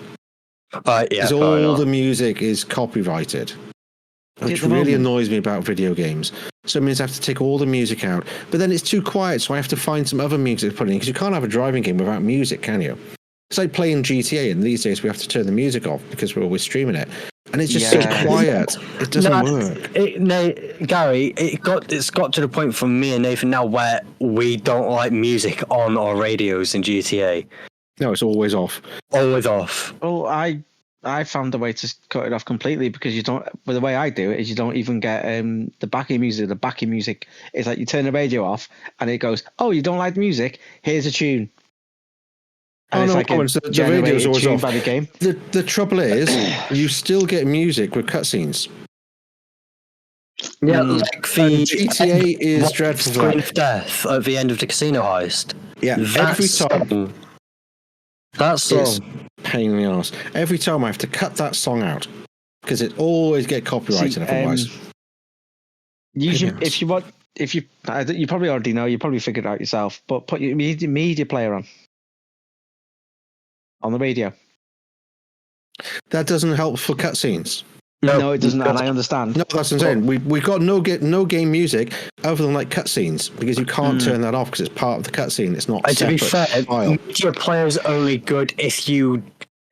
Because all the music is copyrighted, which really annoys me about video games. So it means I have to take all the music out. But then it's too quiet, so I have to find some other music to put in because you can't have a driving game without music, can you? It's like playing GTA, and these days we have to turn the music off because we're always streaming it, and it's just so quiet. It doesn't work. Gary, it's got to the point for me and Nathan now where we don't like music on our radios in GTA. No, it's always off. Always off. Well, I found a way to cut it off completely because you don't. Well, the way I do it is you don't even get the backing music. The backing music is like you turn the radio off and it goes, "Oh, you don't like the music? Here's a tune." And the radio's always off. By the game. The trouble is, you still get music with cutscenes. Yeah, like the GTA is dreadful. Screen of death at the end of the casino heist. Yeah, every time. That song. It's pain in the arse. Every time I have to cut that song out because it always get copyrighted otherwise. You probably already know. You probably figured it out yourself. But put your media player on the radio. That doesn't help for cutscenes. No, it doesn't. And I understand. No, that's what I'm saying. We've got no game music other than like cutscenes because you can't turn that off because it's part of the cutscene. It's not. To be fair, media player is only good if you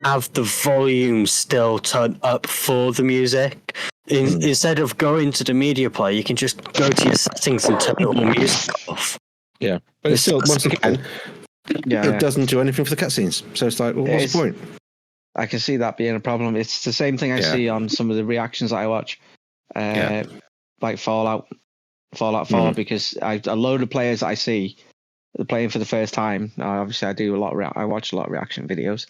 have the volume still turned up for the music. Instead of going to the media player, you can just go to your settings and turn all the music off. Yeah, but it's still once again. It doesn't do anything for the cutscenes. So it's like, well, what's the point? I can see that being a problem. It's the same thing I see on some of the reactions that I watch, like Fallout 4, because a load of players that I see playing for the first time. Obviously, I do I watch a lot of reaction videos.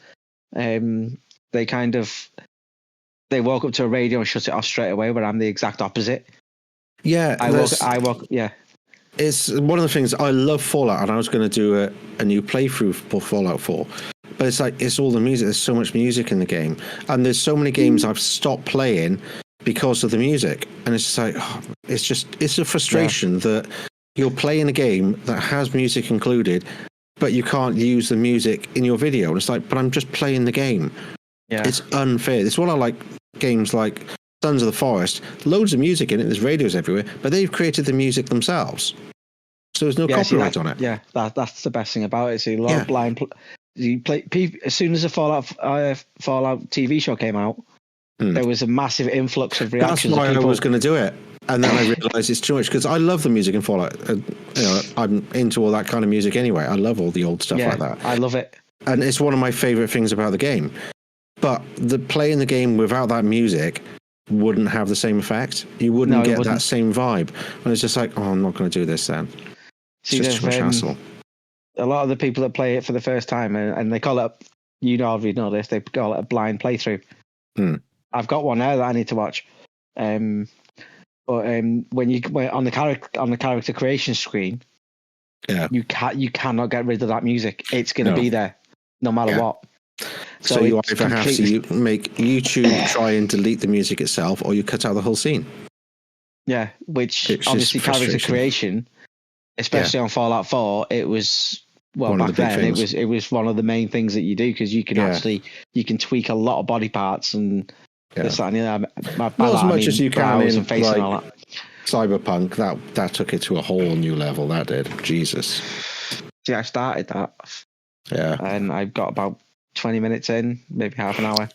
They walk up to a radio and shut it off straight away, where I'm the exact opposite. Yeah, I walk. Yeah. It's one of the things I love Fallout, and I was going to do a new playthrough for Fallout 4. But it's like, it's all the music. There's so much music in the game. And there's so many games I've stopped playing because of the music. And it's just like, it's a frustration that you're playing a game that has music included, but you can't use the music in your video. And it's like, but I'm just playing the game. Yeah. It's unfair. It's what I like games like Sons of the Forest. Loads of music in it. There's radios everywhere, but they've created the music themselves. So there's no copyright on it. Yeah, that's the best thing about it. See, a lot of blind... You play as soon as the Fallout TV show came out, there was a massive influx of reactions. That's why I was going to do it, and then I realised it's too much because I love the music in Fallout. I'm into all that kind of music anyway. I love all the old stuff like that. I love it, and it's one of my favourite things about the game. But playing the game without that music wouldn't have the same effect. You wouldn't get that same vibe. And it's just like, I'm not going to do this then. It's just too much hassle. A lot of the people that play it for the first time, and they call it, already know this, they call it a blind playthrough. I've got one now that I need to watch. But when on the character creation screen, you cannot get rid of that music. It's going to be there no matter what. So you either have to make YouTube try and delete the music itself, or you cut out the whole scene. Yeah, which obviously character creation, especially on Fallout 4, it was back then it was one of the main things that you do because you can you can tweak a lot of body parts and this that, and not as much as you can in face and all that. Cyberpunk. That took it to a whole new level. That did. Jesus. See, I started that. Yeah, and I've got about 20 minutes in, maybe half an hour.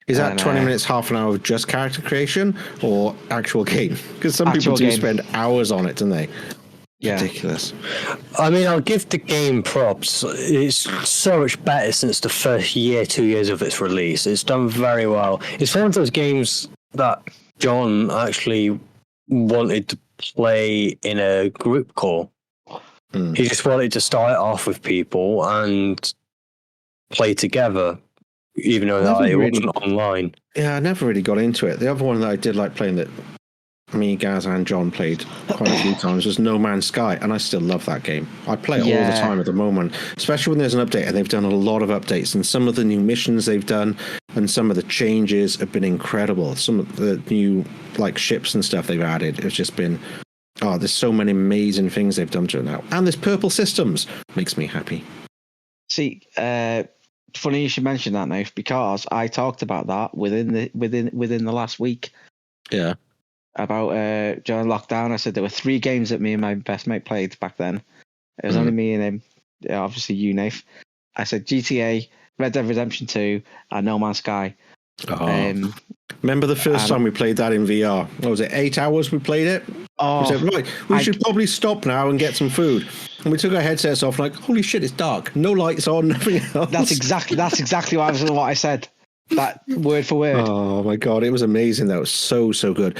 Is that 20 minutes, half an hour of just character creation or actual game? Because some people do spend hours on it, don't they? Ridiculous. I mean, I'll give the game props. It's so much better since the first 2 years of its release. It's done very well. It's one of those games that John actually wanted to play in a group call. He just wanted to start off with people and play together, even though it wasn't online. Yeah, I never really got into it. The other one that I did like playing that me, Gaz, and John played quite a few times was No Man's Sky, and I still love that game. I play it all the time at the moment, especially when there's an update, and they've done a lot of updates, and some of the new missions they've done and some of the changes have been incredible. Some of the new ships and stuff they've added, it's just been there's so many amazing things they've done to it now. And there's purple systems. Makes me happy. See, funny you should mention that, Nath, because I talked about that within the last week. Yeah. About during lockdown, I said there were 3 games that me and my best mate played back then. It was only me and him. Yeah, obviously you, Nath. I said GTA, Red Dead Redemption 2, and No Man's Sky. Remember the first time we played that in VR? What was it, 8 hours we played it? We said, right, we should probably stop now and get some food. And we took our headsets off, holy shit, it's dark. No lights on, nothing else. That's exactly what I said. That word for word. Oh my God, it was amazing. That was so good.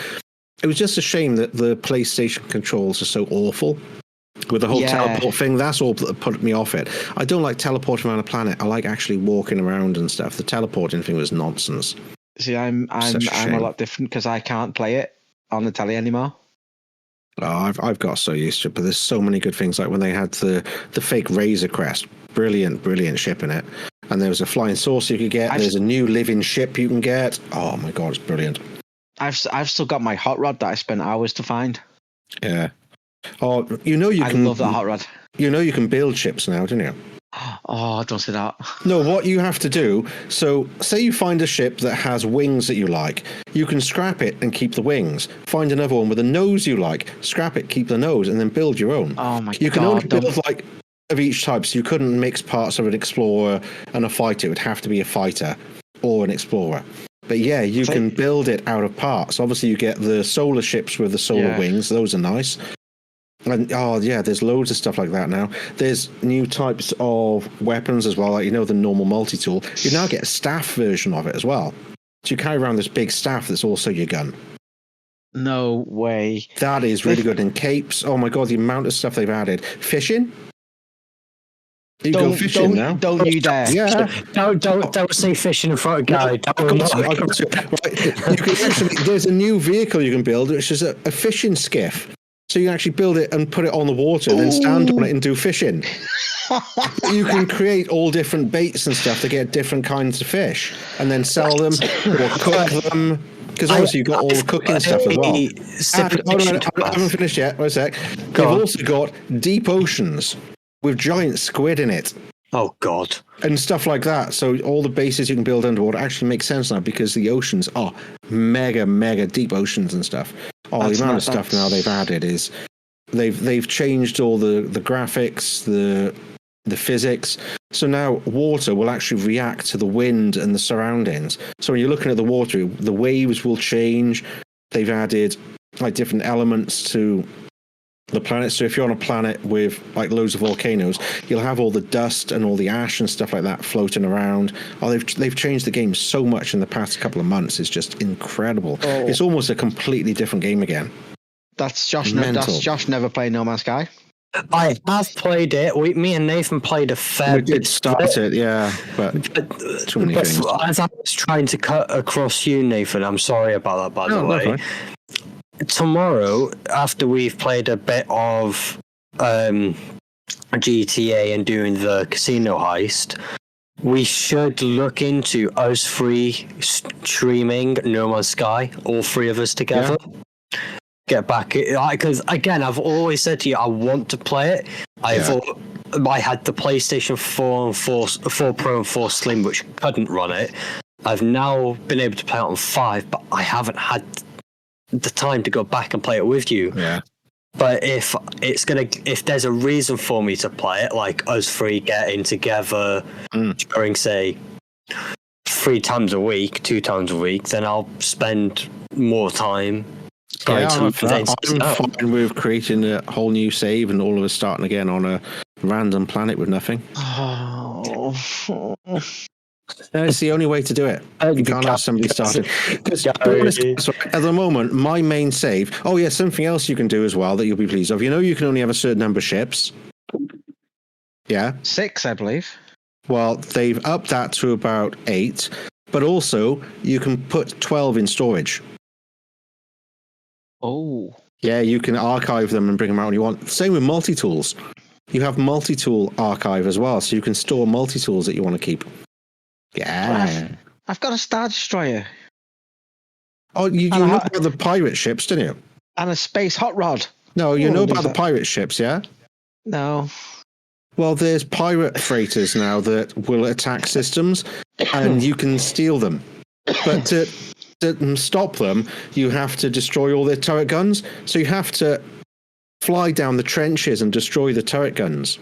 It was just a shame that the PlayStation controls are so awful. With the whole teleport thing, that's all that put me off it. I don't like teleporting around a planet. I like actually walking around and stuff. The teleporting thing was nonsense. See, I'm a lot different because I can't play it on the telly anymore. Oh, I've got so used to it, but there's so many good things, like when they had the fake Razor Crest. Brilliant ship in it. And there was a flying saucer you could get. There's a new living ship you can get. Oh my God, it's brilliant. I've still got my hot rod that I spent hours to find. Yeah. Oh, I love that hot rod. You can build ships now, don't you? Oh, don't say that. No, what you have to do, so say you find a ship that has wings that you like, you can scrap it and keep the wings. Find another one with a nose you like, scrap it, keep the nose, and then build your own. Oh my God. You can only build of each type, so you couldn't mix parts of an explorer and a fighter. It would have to be a fighter or an explorer. But yeah, you can build it out of parts. Obviously, you get the solar ships with the solar wings. Those are nice. And there's loads of stuff like that now. There's new types of weapons as well, like the normal multi-tool. You now get a staff version of it as well. So you carry around this big staff that's also your gun. No way. That is really good. And capes, oh my God, the amount of stuff they've added. Fishing? You go fishing now. Don't you dare. Yeah. Don't say fishing in front of Gary. Right. You can actually, there's a new vehicle you can build, which is a fishing skiff. So you can actually build it and put it on the water and then stand on it and do fishing. You can create all different baits and stuff to get different kinds of fish and then sell them or cook them. Because obviously you've got all the cooking stuff as well. I haven't finished yet. Wait a sec. You've also got deep oceans with giant squid in it. Oh, God. And stuff like that. So all the bases you can build underwater actually make sense now because the oceans are mega deep oceans and stuff. The amount of stuff now they've added is they've changed all the graphics, the physics. So now water will actually react to the wind and the surroundings. So when you're looking at the water, the waves will change. They've added different elements to the planet. So if you're on a planet with loads of volcanoes, you'll have all the dust and all the ash and stuff like that floating around. They've changed the game so much in the past couple of months. It's just incredible. It's almost a completely different game again. That's Josh. Josh never played No Man's Sky. I have played it. Me and Nathan played a fair bit. We did start it, yeah, but too many things. As I was trying to cut across you, Nathan, I'm sorry about that, by the way. Tomorrow, after we've played a bit of GTA and doing the casino heist, we should look into us 3 streaming No Man's Sky, all 3 of us together. Yeah. Get back, because again, I've always said to you, I want to play it. I had the PlayStation 4 Pro and 4 Slim, which couldn't run it. I've now been able to play it on 5, but I haven't had the time to go back and play it with you. Yeah. But if there's a reason for me to play it, like us 3 getting together during, say, 3 times a week, 2 times a week, then I'll spend more time Sorry, I'm to then fine with creating a whole new save and all of us starting again on a random planet with nothing. Oh. It's the only way to do it. You can't have somebody started. Because at the moment, my main save. Oh yeah, something else you can do as well that you'll be pleased of. You know, you can only have a certain number of ships. Yeah, 6, I believe. Well, they've upped that to about 8, but also you can put 12 in storage. Oh. Yeah, you can archive them and bring them out when you want. Same with multi-tools. You have multi-tool archive as well, so you can store multi-tools that you want to keep. Yeah. I've got a Star Destroyer. Oh, you know about the pirate ships, don't you? And a space hot rod. No, you know about the pirate ships, yeah? No. Well, there's pirate freighters now that will attack systems, and you can steal them. But to stop them, you have to destroy all their turret guns. So you have to fly down the trenches and destroy the turret guns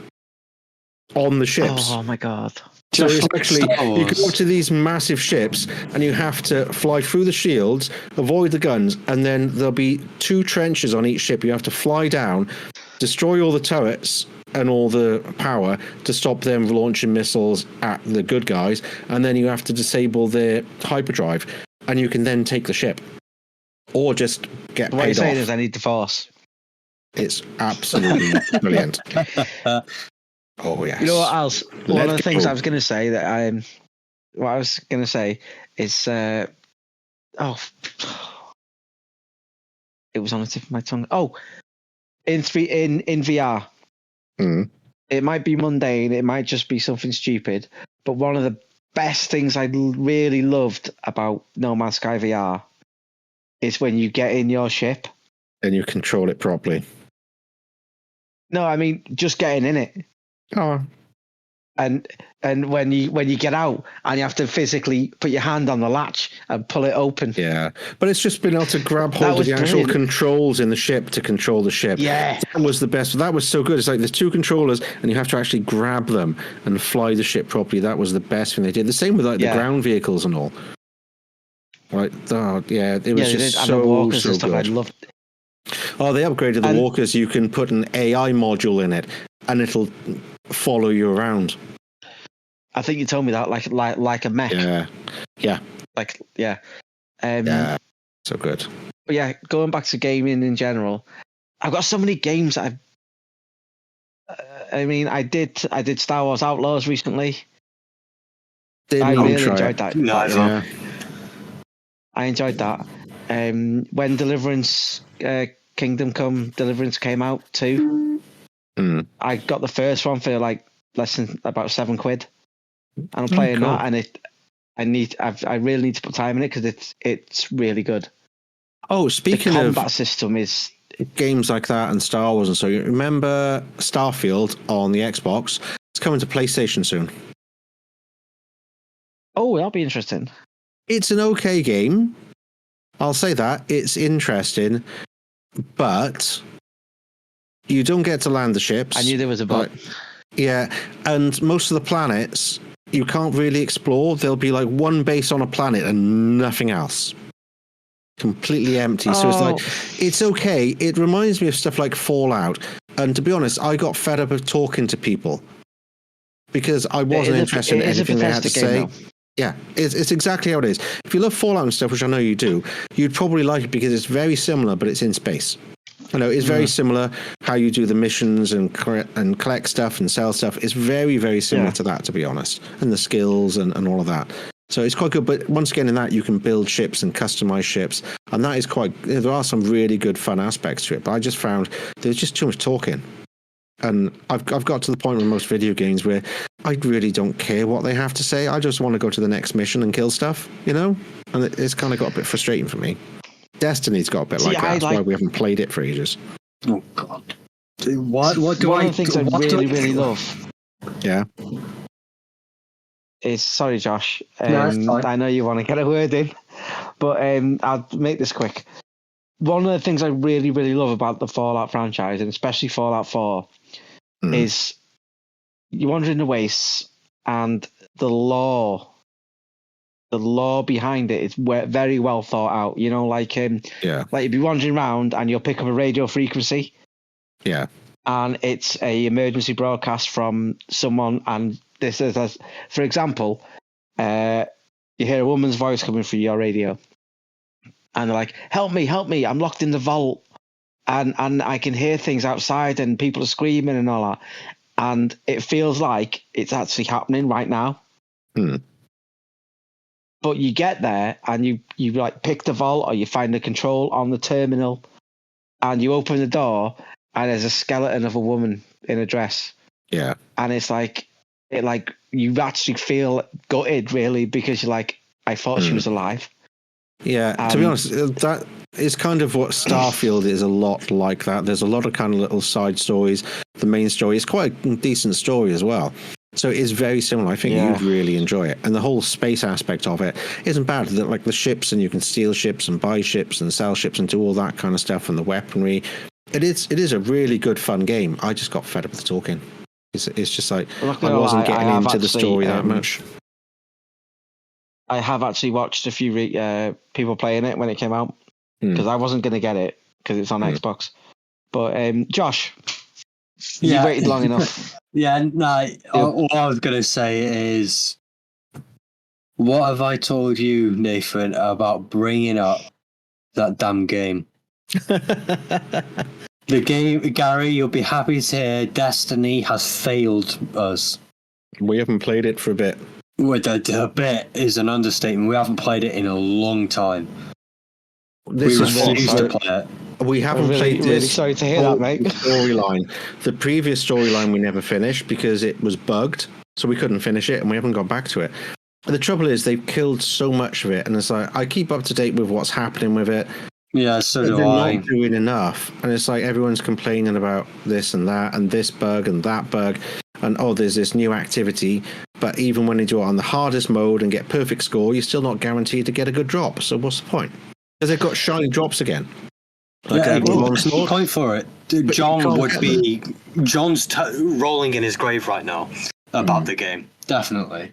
on the ships. Oh my god. So it's actually, you go up to these massive ships and you have to fly through the shields, avoid the guns, and then there'll be 2 trenches on each ship. You have to fly down, destroy all the turrets and all the power to stop them launching missiles at the good guys, and then you have to disable their hyperdrive, and you can then take the ship. Or just get paid off. What you're saying is I need the Force. It's absolutely brilliant. Oh yes. You know what else? One of the things I was going to say is, it was on the tip of my tongue. Oh, in VR, it might be mundane, it might just be something stupid, but one of the best things I really loved about No Man's Sky VR is when you get in your ship and you control it properly. No, I mean just getting in it. Oh. And when you get out and you have to physically put your hand on the latch and pull it open. Yeah, but it's just been able to grab hold of the actual controls in the ship to control the ship. Yeah, that was the best. That was so good. It's like there's 2 controllers and you have to actually grab them and fly the ship properly. That was the best thing they did. The same with like the ground vehicles and all. Right? Oh, yeah, it was just so good. I loved it. Oh, they upgraded the walkers. You can put an AI module in it, and it'll follow you around. I think you told me that, like a mech. Yeah. Yeah. So good. But yeah, going back to gaming in general, I've got so many games that I did Star Wars Outlaws recently. I really enjoyed that. No, I enjoyed that. When Deliverance, Kingdom Come Deliverance came out too, I got the first one for like less than about £7, and I'm playing that, and I really need to put time in it because it's really good. Oh, speaking the of combat system is games like that and Star Wars and so, you remember Starfield on the Xbox? It's coming to PlayStation soon. Oh, that'll be interesting. It's an okay game. I'll say that. It's interesting, but you don't get to land the ships. I knew there was a bug. Yeah, and most of the planets you can't really explore. There'll be like one base on a planet and nothing else. Completely empty. So it's like, it's okay. It reminds me of stuff like Fallout. And to be honest, I got fed up of talking to people because I wasn't interested in anything they had to say. Yeah, it's exactly how it is. If you love Fallout and stuff, which I know you do, you'd probably like it because it's very similar, but it's in space. You know, it's very similar how you do the missions and collect stuff and sell stuff. It's very, very similar to that, to be honest, and the skills and all of that. So it's quite good. But once again, in that, you can build ships and customize ships. And that is there are some really good fun aspects to it. But I just found there's just too much talking. And I've got to the point with most video games where I really don't care what they have to say. I just want to go to the next mission and kill stuff, you know? And it's kind of got a bit frustrating for me. Destiny's got a bit like that. That's why we haven't played it for ages. Oh, God. What do One of the things I really love is... Sorry, Josh. I know you want to get a word in, but I'll make this quick. One of the things I really, really love about the Fallout franchise, and especially Fallout 4, is you wander in the wastes and the lore the lore behind it is very well thought out. You know, like you'd be wandering around and you'll pick up a radio frequency. Yeah. And it's a emergency broadcast from someone, and this is, for example, you hear a woman's voice coming through your radio, and they're like, help me, I'm locked in the vault, and I can hear things outside, and people are screaming and all that, and it feels like it's actually happening right now. But you get there, and you like pick the vault, or you find the control on the terminal, and you open the door, and there's a skeleton of a woman in a dress. Yeah. And it's like, you actually feel gutted, really, because you're like, I thought she was alive. Yeah, to be honest, that is kind of what Starfield is a lot like that. There's a lot of kind of little side stories. The main story is quite a decent story as well. So it is very similar. I think you'd really enjoy it. And the whole space aspect of it isn't bad. Like the ships, and you can steal ships and buy ships and sell ships and do all that kind of stuff, and the weaponry. It is a really good, fun game. I just got fed up with the talking. It's just like I wasn't getting into the story that much. I have actually watched a few people playing it when it came out, because I wasn't going to get it because it's on Xbox. But Josh, you waited long enough. All I was going to say is, what have I told you, Nathan, about bringing up that damn game? The game, Gary, you'll be happy to hear Destiny has failed us. We haven't played it for a bit. With a bit is an understatement. We haven't played it in a long time. We refuse to play it. We haven't played this. Really sorry to hear that, mate. Storyline. The previous storyline we never finished because it was bugged, so we couldn't finish it, and we haven't gone back to it. The trouble is they've killed so much of it, and it's like I keep up to date with what's happening with it. Yeah, so do I. They're not doing enough, and it's like everyone's complaining about this and that, and this bug and that bug, and there's this new activity. But even when they do it on the hardest mode and get perfect score, you're still not guaranteed to get a good drop. So what's the point? Because they've got shiny drops again. What's the point for it? John's rolling in his grave right now about the game. Definitely.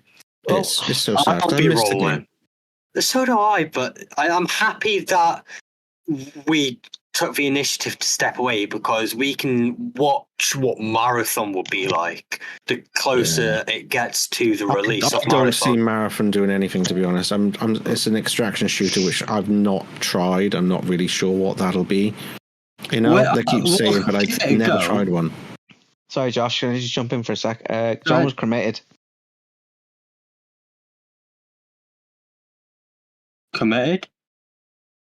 It's so sad. I'll be rolling. So do I, but I'm happy that we took the initiative to step away, because we can watch what Marathon will be like the closer it gets to the release of Marathon. I don't see Marathon doing anything, to be honest. It's an extraction shooter, which I've not tried. I'm not really sure what that'll be. You know, they keep saying, but I've never tried one. Sorry, Josh, can I just jump in for a sec? John was cremated. Committed?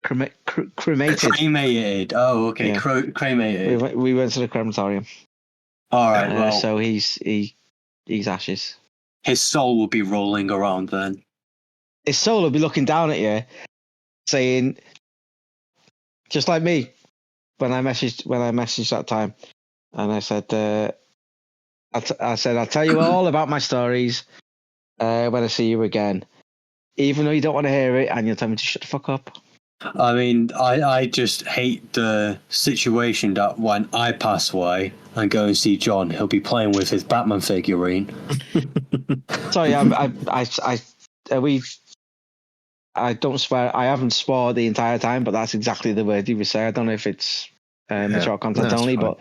Cremated. Cremated. Oh, okay. Yeah. Cremated. We went to the crematorium. All right. So he's ashes. His soul will be rolling around then. His soul will be looking down at you, saying, just like me, when I messaged that time, and I said, I'll tell you all about my stories when I see you again, even though you don't want to hear it, and you'll tell me to shut the fuck up. I mean, I just hate the situation that when I pass away and go and see John, he'll be playing with his Batman figurine. Sorry, I don't swear. I haven't swore the entire time, but that's exactly the word you would say. I don't know if it's short content only, fine. But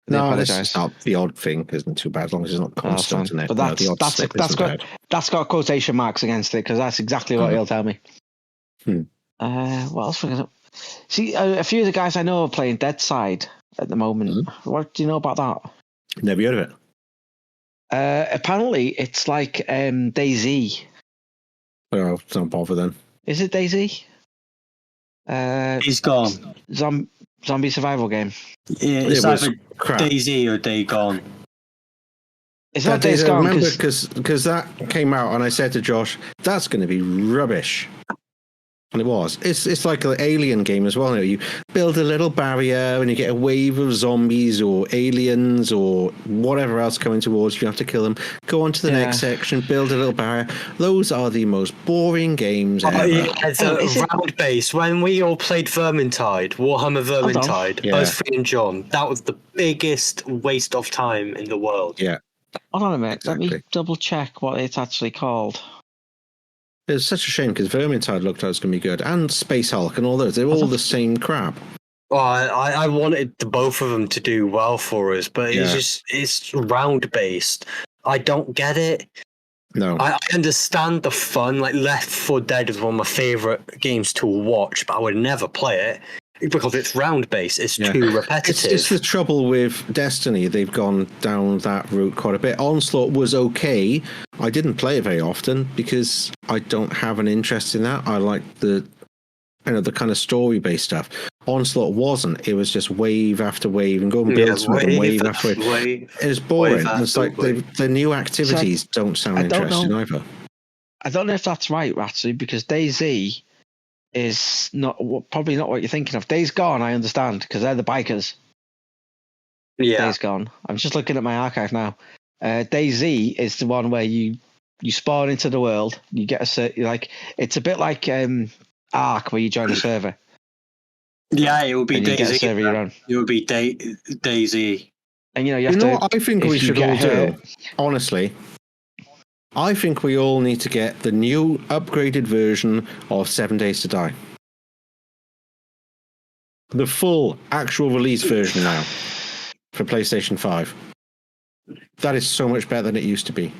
no, it's not the odd thing. Isn't too bad as long as it's not constant. In it. But that's got quotation marks against it, because that's exactly what he'll tell me. What else? See, a few of the guys I know are playing Dead Side at the moment. What do you know about that? Never heard of it. Apparently, it's like DayZ. Oh, don't bother then. Is it DayZ? He's gone. Zombie survival game. Yeah, it's either DayZ or Day Gone. It's not Days Gone. I remember because that came out, and I said to Josh, "That's going to be rubbish." And it was. It's like an alien game as well. You build a little barrier and you get a wave of zombies or aliens or whatever else coming towards you. You have to kill them. Go on to the next section, build a little barrier. Those are the most boring games ever. Yeah, it's a round base. When we all played Vermintide, Warhammer Vermintide, both Free and John, that was the biggest waste of time in the world. Yeah. Hold on a minute. Exactly. Let me double check what it's actually called. It's such a shame because Vermintide looked like it was going to be good, and Space Hulk and all those. They're all the same crap. Well, I wanted the both of them to do well for us, but it's round based. I don't get it. No, I understand the fun. Like Left 4 Dead is one of my favorite games to watch, but I would never play it because it's round based. It's too repetitive. It's the trouble with Destiny. They've gone down that route quite a bit. Onslaught was okay. I didn't play it very often because I don't have an interest in that. I like the kind of story-based stuff. Onslaught wasn't. It was just wave after wave and go and build something and wave after wave. It was boring. It's like the new activities don't sound interesting either. I don't know if that's right, actually, because DayZ is probably not what you're thinking of. Days Gone, I understand, because they're the bikers. Yeah. Days Gone. I'm just looking at my archive now. DayZ is the one where you spawn into the world. You get it's a bit like Ark, where you join a server. Yeah, it would be DayZ. It would be DayZ. And what I think we should all do? Honestly, I think we all need to get the new upgraded version of 7 Days to Die. The full actual release version now for PlayStation 5. That is so much better than it used to be.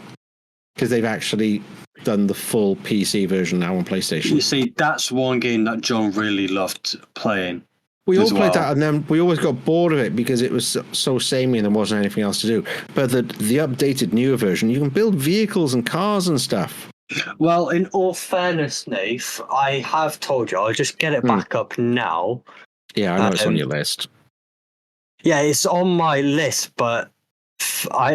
Because they've actually done the full PC version now on PlayStation. You see, that's one game that John really loved playing. We all played that, and then we always got bored of it because it was so samey and there wasn't anything else to do. But the updated newer version, you can build vehicles and cars and stuff. Well, in all fairness, Nath, I have told you, I'll just get it back up now. Yeah, I know it's on your list. Yeah, it's on my list, but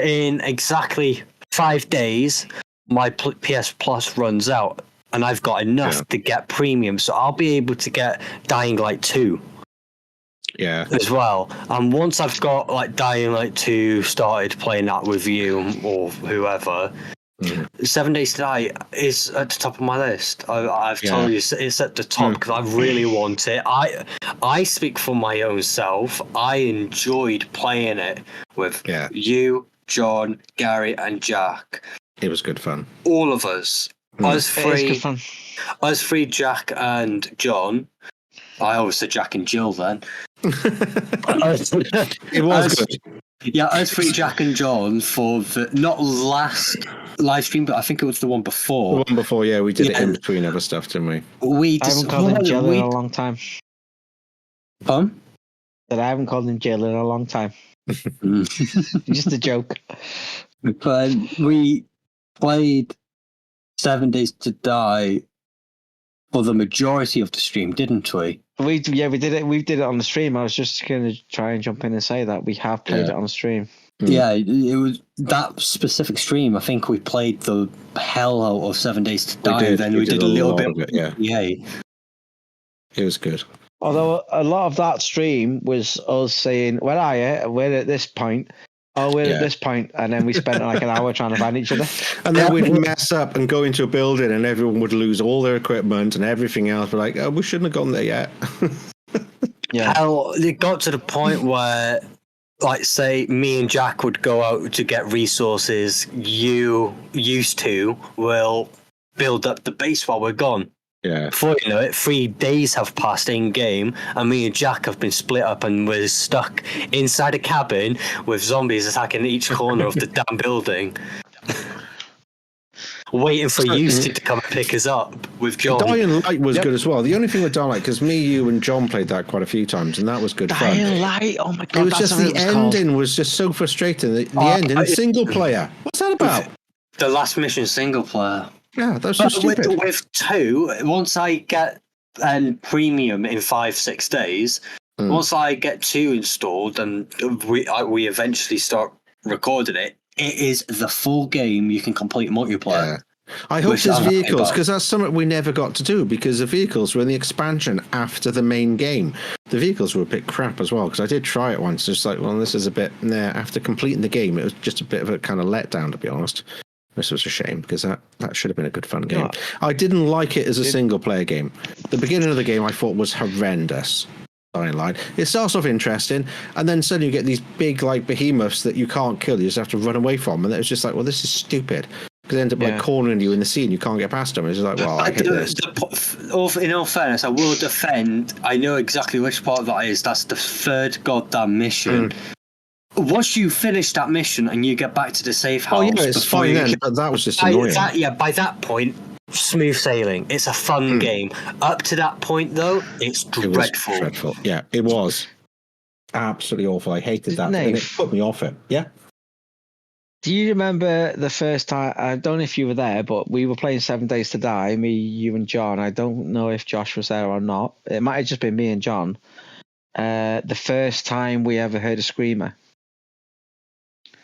in exactly 5 days, my PS Plus runs out, and I've got enough to get premium, so I'll be able to get Dying Light 2. Yeah. As well. And once I've got Dying Light 2 started playing that with you or whoever, 7 Days to Die is at the top of my list. I've told you it's at the top because I really want it. I speak for my own self. I enjoyed playing it with you, John, Gary, and Jack. It was good fun. All of us. Us three, Jack and John. I always said Jack and Jill then. It was good. Yeah, us three, Jack and John, for the not last live stream, but I think it was the one before. The one before, we did it in between other stuff, didn't we? I haven't called him Jill in a long time. Huh? That I haven't called him Jill in a long time. Just a joke. But we played 7 Days to Die for the majority of the stream, didn't we? We did it. We did it on the stream. I was just going to try and jump in and say that we have played it on the stream. Yeah, it was that specific stream. I think we played the hell out of 7 Days to Die. Then we did a little bit of it. Yeah, it was good. Although a lot of that stream was us saying, "Where are you? We're at this point." Oh, we're at this point, and then we spent an hour trying to find each other. And then we'd mess up and go into a building, and everyone would lose all their equipment and everything else. We're like, oh, we shouldn't have gone there yet. Hell, it got to the point where, say, me and Jack would go out to get resources. You used to will build up the base while we're gone. Yeah. Before you know it, 3 days have passed in game, and me and Jack have been split up and we're stuck inside a cabin with zombies attacking each corner of the damn building. Waiting for Houston to come and pick us up with John. Dying Light was good as well. The only thing with Dying Light, because me, you, and John played that quite a few times, and that was good fun. Dying Light, oh my god! It was just the ending was just so frustrating. The ending, single player. What's that about? The last mission single player. Yeah, that's so stupid. With 2, once I get premium in 5-6 days, once I get 2 installed and we eventually start recording it, it is the full game. You can complete multiplayer. Yeah. I hope there's vehicles, because that's something we never got to do, because the vehicles were in the expansion after the main game. The vehicles were a bit crap as well, because I did try it once. Just like, well, this is a bit... after completing the game, it was just a bit of a kind of letdown, to be honest. This was a shame, because that should have been a good fun game. I didn't like it as a single-player game. The beginning of the game I thought was horrendous. Dying Light. It starts off interesting, and then suddenly you get these big behemoths that you can't kill. You just have to run away from, and it was just like, well, this is stupid. because they end up like cornering you in the sea and you can't get past them. It's just like, well, I hate this. In all fairness, I will defend. I know exactly which part of that is. That's the third goddamn mission. Once you finish that mission and you get back to the safe house, it's fine then. But that was just annoying. By that point, smooth sailing. It's a fun game. Up to that point, though, it's dreadful. It was dreadful. Yeah, it was absolutely awful. I hated that, and it put me off it. Yeah. Do you remember the first time? I don't know if you were there, but we were playing 7 Days to Die. Me, you, and John. I don't know if Josh was there or not. It might have just been me and John. The first time we ever heard a screamer.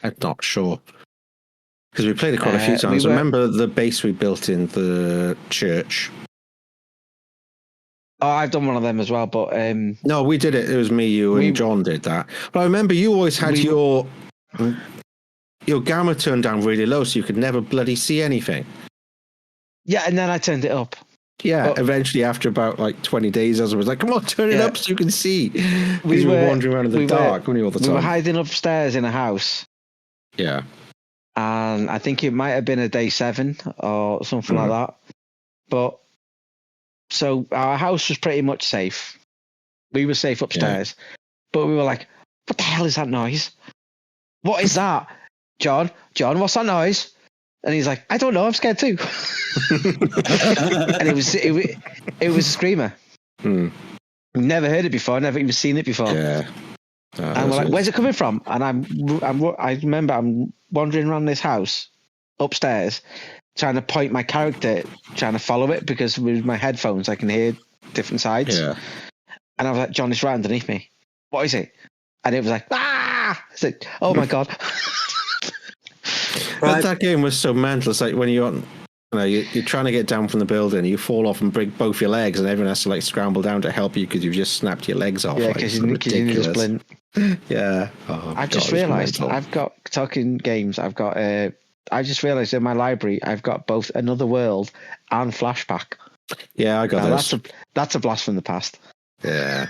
I'm not sure. Because we played it quite a few times. I remember the base we built in the church. Oh, I've done one of them as well, but... No, we did it. It was me, you, and John did that. But I remember you always had your gamma turned down really low so you could never bloody see anything. Yeah, and then I turned it up. Yeah, but eventually after about like 20 days, I was like, come on, turn it up so you can see. We were wandering around in the dark, weren't you, all the time? We were hiding upstairs in a house. Yeah. And I think it might have been a day 7 or something like that. But so our house was pretty much safe. We were safe upstairs. But we were like, what the hell is that noise? What is that? John, what's that noise? And he's like, I don't know, I'm scared too. And it was a screamer. We've never heard it before, never even seen it before. Yeah. And we're like, where's it coming from? And I remember I'm wandering around this house upstairs, trying to point my character, trying to follow it, because with my headphones I can hear different sides. Yeah. And I was like, John, it's right underneath me. What is it? And it was like, ah! It's like, oh my God. Right. That game was so mental. It's like when you're trying to get down from the building, you fall off and break both your legs, and everyone has to like scramble down to help you because you've just snapped your legs off. Yeah, because you need a splint. Yeah. Oh, I've just realised I've got talking games. I just realised in my library I've got both Another World and Flashback. Yeah, I got those. That's a blast from the past. Yeah.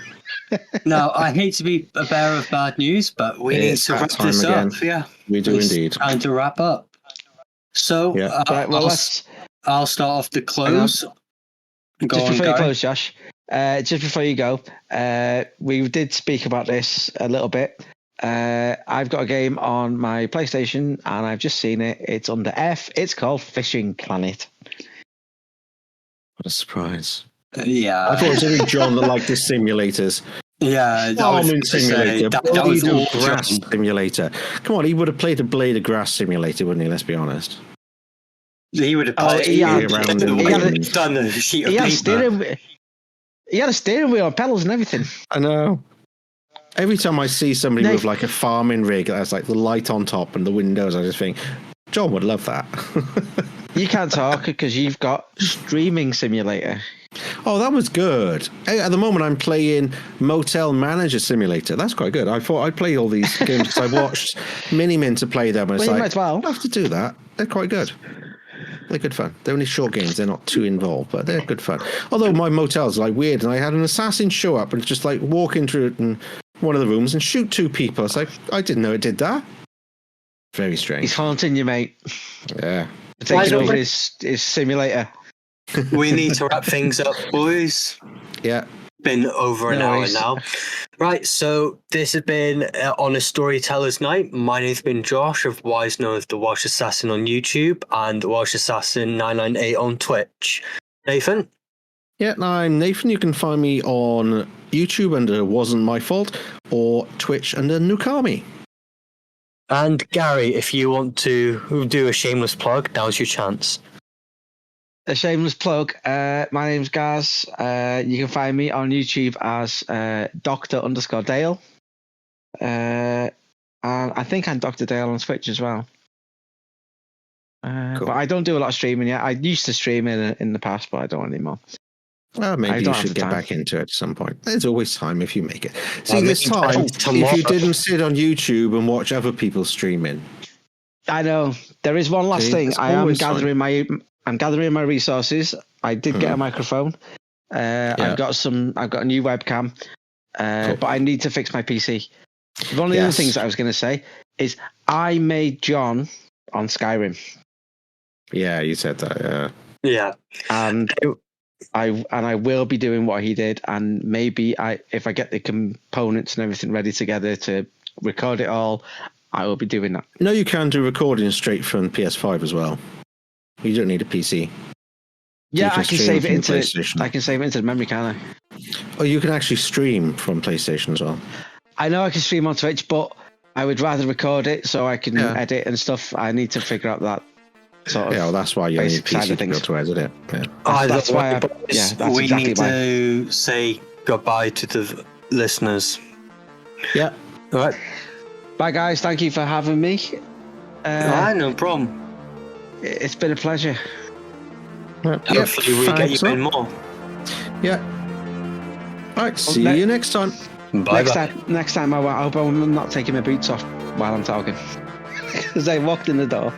Now, I hate to be a bearer of bad news, but we need to wrap this up. Yeah, we do indeed. Time to wrap up. So, right, well, I'll start off the close. Before you close, Josh, just before you go, we did speak about this a little bit. I've got a game on my PlayStation, and I've just seen it. It's under F. It's called Fishing Planet. What a surprise. Yeah. I thought it was only John that liked the simulators. Yeah, farming simulator. That was all grass simulator. Come on, he would have played a blade of grass simulator, wouldn't he? Let's be honest. He would have played he had a steering wheel and pedals and everything. I know. Every time I see somebody with like a farming rig that has like the light on top and the windows, I just think, John would love that. You can't talk because you've got Streaming Simulator. Oh, that was good. At the moment, I'm playing Motel Manager Simulator. That's quite good. I thought I'd play all these games because I watched Minimin to play them. And it's like, I'll have to do that. They're quite good. They're good fun. They're only short games. They're not too involved, but they're good fun. Although my motel's like weird, and I had an assassin show up and just like walk into it in one of the rooms and shoot 2 people. It's like, I didn't know it did that. Very strange. He's haunting you, mate. Yeah. Taking over his simulator. We need to wrap things up, boys. Yeah. Been over an hour now. Right, so this has been on a Storyteller's Night. My name's been Josh, otherwise known as the Welsh Assassin on YouTube and Welsh Assassin 998 on Twitch. Nathan? Yeah, I'm Nathan. You can find me on YouTube under Wasn't My Fault or Twitch under Nukami. And Gary, if you want to do a shameless plug, now's your chance. A shameless plug. My name's Gaz. You can find me on YouTube as Dr_Dale. And I think I'm Dr. Dale on Twitch as well. Cool. But I don't do a lot of streaming yet. I used to stream in the past, but I don't anymore. Well, maybe you should get back into it at some point. There's always time if you make it. See, this time, if you didn't sit on YouTube and watch other people streaming. I know. There is one last thing. I'm gathering my resources. I did get a microphone. I've got a new webcam. Cool. But I need to fix my PC. One of the other things that I was going to say is I made John on Skyrim. Yeah, you said that. Yeah. Yeah. And I will be doing what he did, and maybe if I get the components and everything ready together to record it all, I will be doing that. No, you can do recording straight from PS5 as well. You don't need a PC. Yeah, I can save it into PlayStation. I can save it into the memory, can I? Oh, you can actually stream from PlayStation as well. I know I can stream on Twitch, but I would rather record it so I can edit and stuff. I need to figure out that sort of. Yeah, well, that's why you need a PC to be able to edit it. Yeah. That's why. That's we exactly need why. to say goodbye to the listeners. Yeah. All right. Bye, guys. Thank you for having me. No problem. It's been a pleasure. Hopefully we get you in more. Yeah. All right. See you next time. Bye. Next time, I hope I'm not taking my boots off while I'm talking, because they walked in the door.